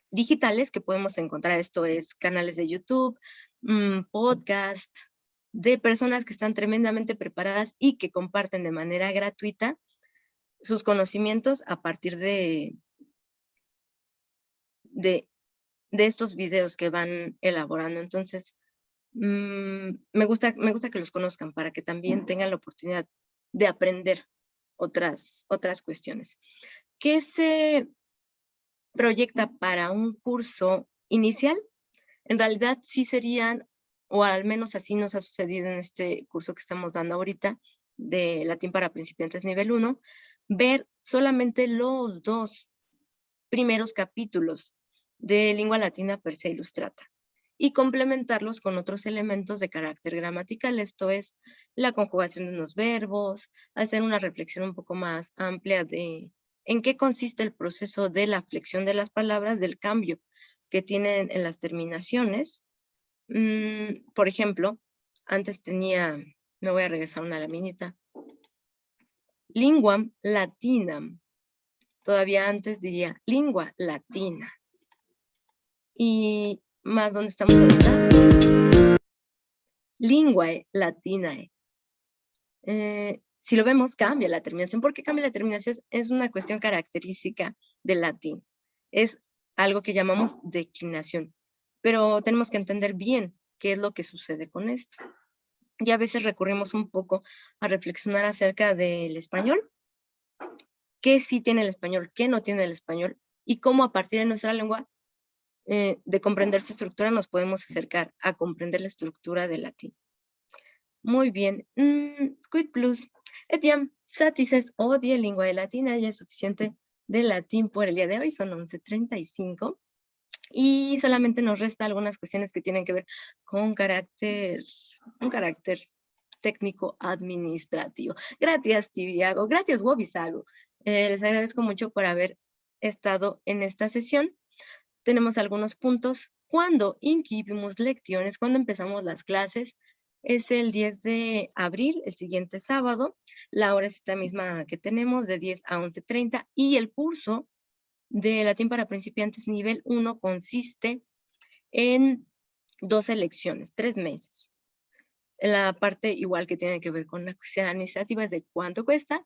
digitales que podemos encontrar. Esto es canales de YouTube, podcast, de personas que están tremendamente preparadas y que comparten de manera gratuita sus conocimientos a partir de estos videos que van elaborando. Entonces, me gusta que los conozcan para que también tengan la oportunidad de aprender otras cuestiones. ¿Qué se proyecta para un curso inicial? En realidad sí serían, o al menos así nos ha sucedido en este curso que estamos dando ahorita, de latín para principiantes nivel 1, ver solamente los 2 primeros capítulos de Lingua Latina per se Ilustrata y complementarlos con otros elementos de carácter gramatical, esto es la conjugación de unos verbos, hacer una reflexión un poco más amplia de en qué consiste el proceso de la flexión de las palabras, del cambio que tienen en las terminaciones. Por ejemplo, antes tenía, me voy a regresar una laminita, linguam latinam. Todavía antes diría lingua latina. Y más donde estamos ahorita, linguae latinae. Si lo vemos, cambia la terminación. ¿Por qué cambia la terminación? Es una cuestión característica del latín. Es algo que llamamos declinación. Pero tenemos que entender bien qué es lo que sucede con esto. Y a veces recurrimos un poco a reflexionar acerca del español. ¿Qué sí tiene el español? ¿Qué no tiene el español? Y cómo a partir de nuestra lengua, de comprender su estructura, nos podemos acercar a comprender la estructura del latín. Muy bien. Quid plus. Etiam satis odie lingua latina. Ya es suficiente de latín por el día de hoy. Son 11:35. Y solamente nos resta algunas cuestiones que tienen que ver con un carácter técnico administrativo. Gracias, Tibiago. Gracias, Wobisago. Les agradezco mucho por haber estado en esta sesión. Tenemos algunos puntos. Cuando incipimus lecciones, cuando empezamos las clases, es el 10 de abril, el siguiente sábado. La hora es esta misma que tenemos, de 10 a 11:30. Y el curso de latín para principiantes nivel 1 consiste en 12 lecciones, 3 meses. La parte igual que tiene que ver con la cuestión administrativa es de cuánto cuesta.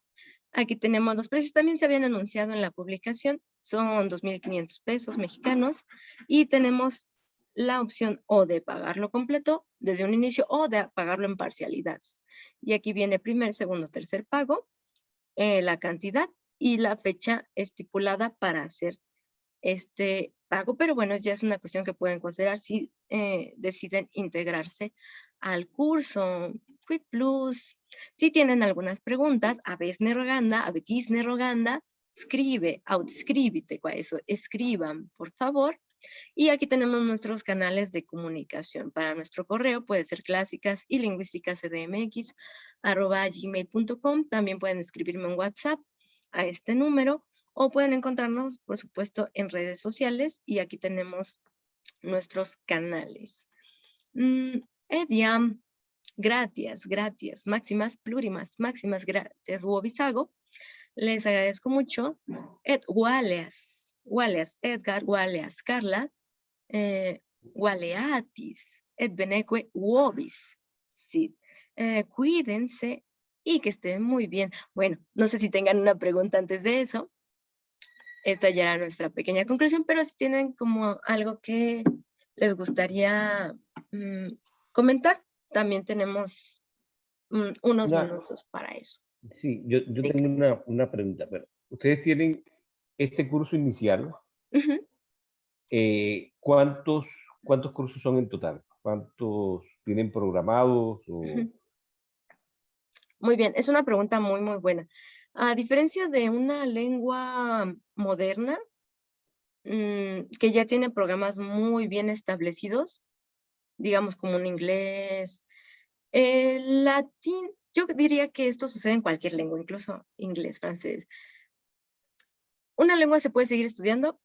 Aquí tenemos los precios, también se habían anunciado en la publicación, son 2,500 pesos mexicanos y tenemos la opción o de pagarlo completo desde un inicio o de pagarlo en parcialidades. Y aquí viene primer, segundo, tercer pago, la cantidad y la fecha estipulada para hacer este pago, pero bueno, ya es una cuestión que pueden considerar si deciden integrarse al curso Quid Plus. Si tienen algunas preguntas, a veces roganda, a veces roganda, escribe, audscríbete, eso, escriban, por favor. Y aquí tenemos nuestros canales de comunicación. Para nuestro correo puede ser clásicas y lingüísticas @gmail.com. También pueden escribirme en WhatsApp a este número o pueden encontrarnos, por supuesto, en redes sociales y aquí tenemos nuestros canales. Ediam, gracias, máximas, plurimas, máximas, gracias, Wobisago. Les agradezco mucho. Ed Waleas, Edgar, Waleas, Carla, Waleatis, Ed Beneque, Wobis. Sí. Cuídense y que estén muy bien. Bueno, no sé si tengan una pregunta antes de eso. Esta ya era nuestra pequeña conclusión, pero si tienen como algo que les gustaría comentar, también tenemos unos minutos para eso. Sí, yo tengo una pregunta, pero ustedes tienen este curso inicial. ¿Cuántos cursos son en total? ¿Cuántos tienen programados? Muy bien, es una pregunta muy, muy buena. A diferencia de una lengua moderna, que ya tiene programas muy bien establecidos, digamos como un inglés, el latín, yo diría que esto sucede en cualquier lengua, incluso inglés, francés. Una lengua se puede seguir estudiando,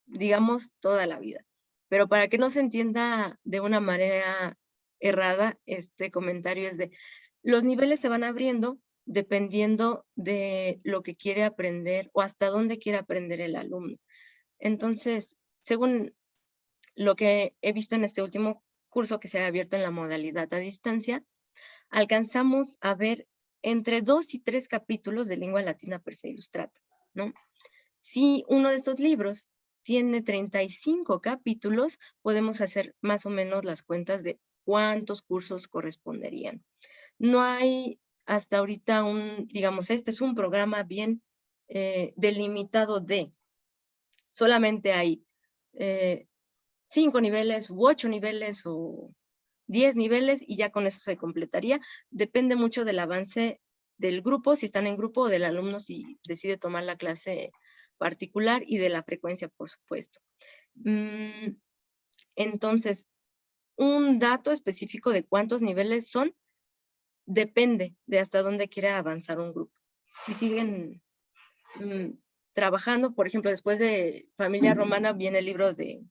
digamos, toda la vida, pero para que no se entienda de una manera errada, este comentario es de, los niveles se van abriendo dependiendo de lo que quiere aprender o hasta dónde quiere aprender el alumno. Entonces, según lo que he visto en este último curso que se ha abierto en la modalidad a distancia, alcanzamos a ver entre 2 y 3 capítulos de lengua latina per se ilustrata, ¿no? Si uno de estos libros tiene 35 capítulos, podemos hacer más o menos las cuentas de cuántos cursos corresponderían. No hay hasta ahorita digamos, este es un programa bien delimitado de, solamente hay 5 niveles u 8 niveles o 10 niveles y ya con eso se completaría. Depende mucho del avance del grupo, si están en grupo o del alumno si decide tomar la clase particular y de la frecuencia, por supuesto. Entonces, un dato específico de cuántos niveles son depende de hasta dónde quiera avanzar un grupo. Si siguen trabajando, por ejemplo, después de Familia Romana viene el libro de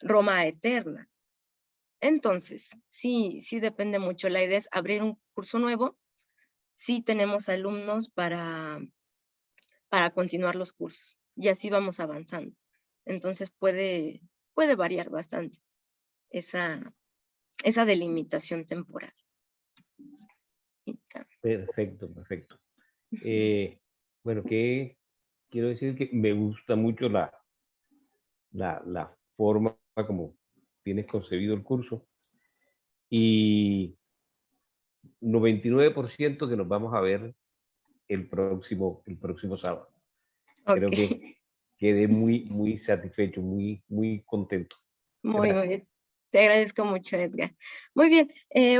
Roma Eterna. Entonces, sí depende mucho. La idea es abrir un curso nuevo. Sí tenemos alumnos para continuar los cursos y así vamos avanzando. Entonces puede variar bastante esa delimitación temporal. Perfecto. Bueno, que quiero decir que me gusta mucho la forma como tienes concebido el curso y 99% que nos vamos a ver el próximo sábado. Okay. Creo que quedé muy satisfecho, muy contento. Muy bien. Te agradezco mucho, Edgar. Muy bien.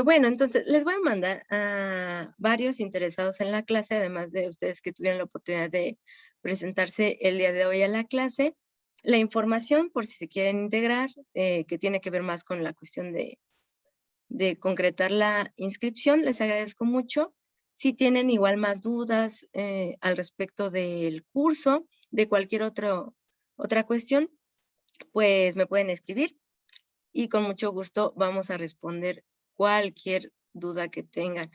Bueno, entonces les voy a mandar a varios interesados en la clase, además de ustedes que tuvieron la oportunidad de presentarse el día de hoy a la clase, la información por si se quieren integrar, que tiene que ver más con la cuestión de concretar la inscripción. Les agradezco mucho. Si tienen igual más dudas al respecto del curso, de cualquier otra cuestión, pues me pueden escribir y con mucho gusto vamos a responder cualquier duda que tengan.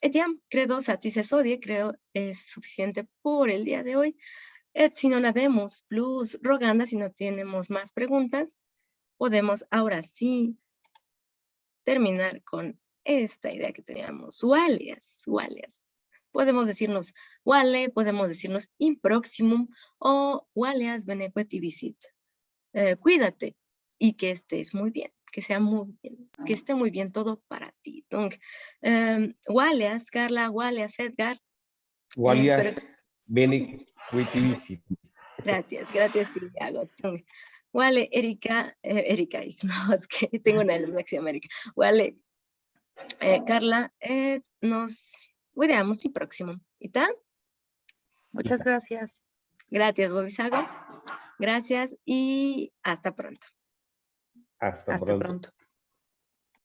Etiam, credo satis odie, creo es suficiente por el día de hoy. Si no la vemos, plus roganda, si no tenemos más preguntas, podemos ahora sí terminar con esta idea que teníamos, Walias. Podemos decirnos Wale, podemos decirnos in proximum o Walias bene queti visit. Cuídate y que estés muy bien, que sea muy bien, que esté muy bien todo para ti. Donc, Walias, Carla, Walias, Edgar. Walias espero- bene queti visit. Gracias, Tiago. Wale, Erika, no, es que tengo una alumna que se llama Erika. Wale, Carla, nos veamos el próximo. ¿Está? Muchas gracias. Gracias, Bobisago. Gracias y hasta pronto. Hasta Hasta pronto. pronto.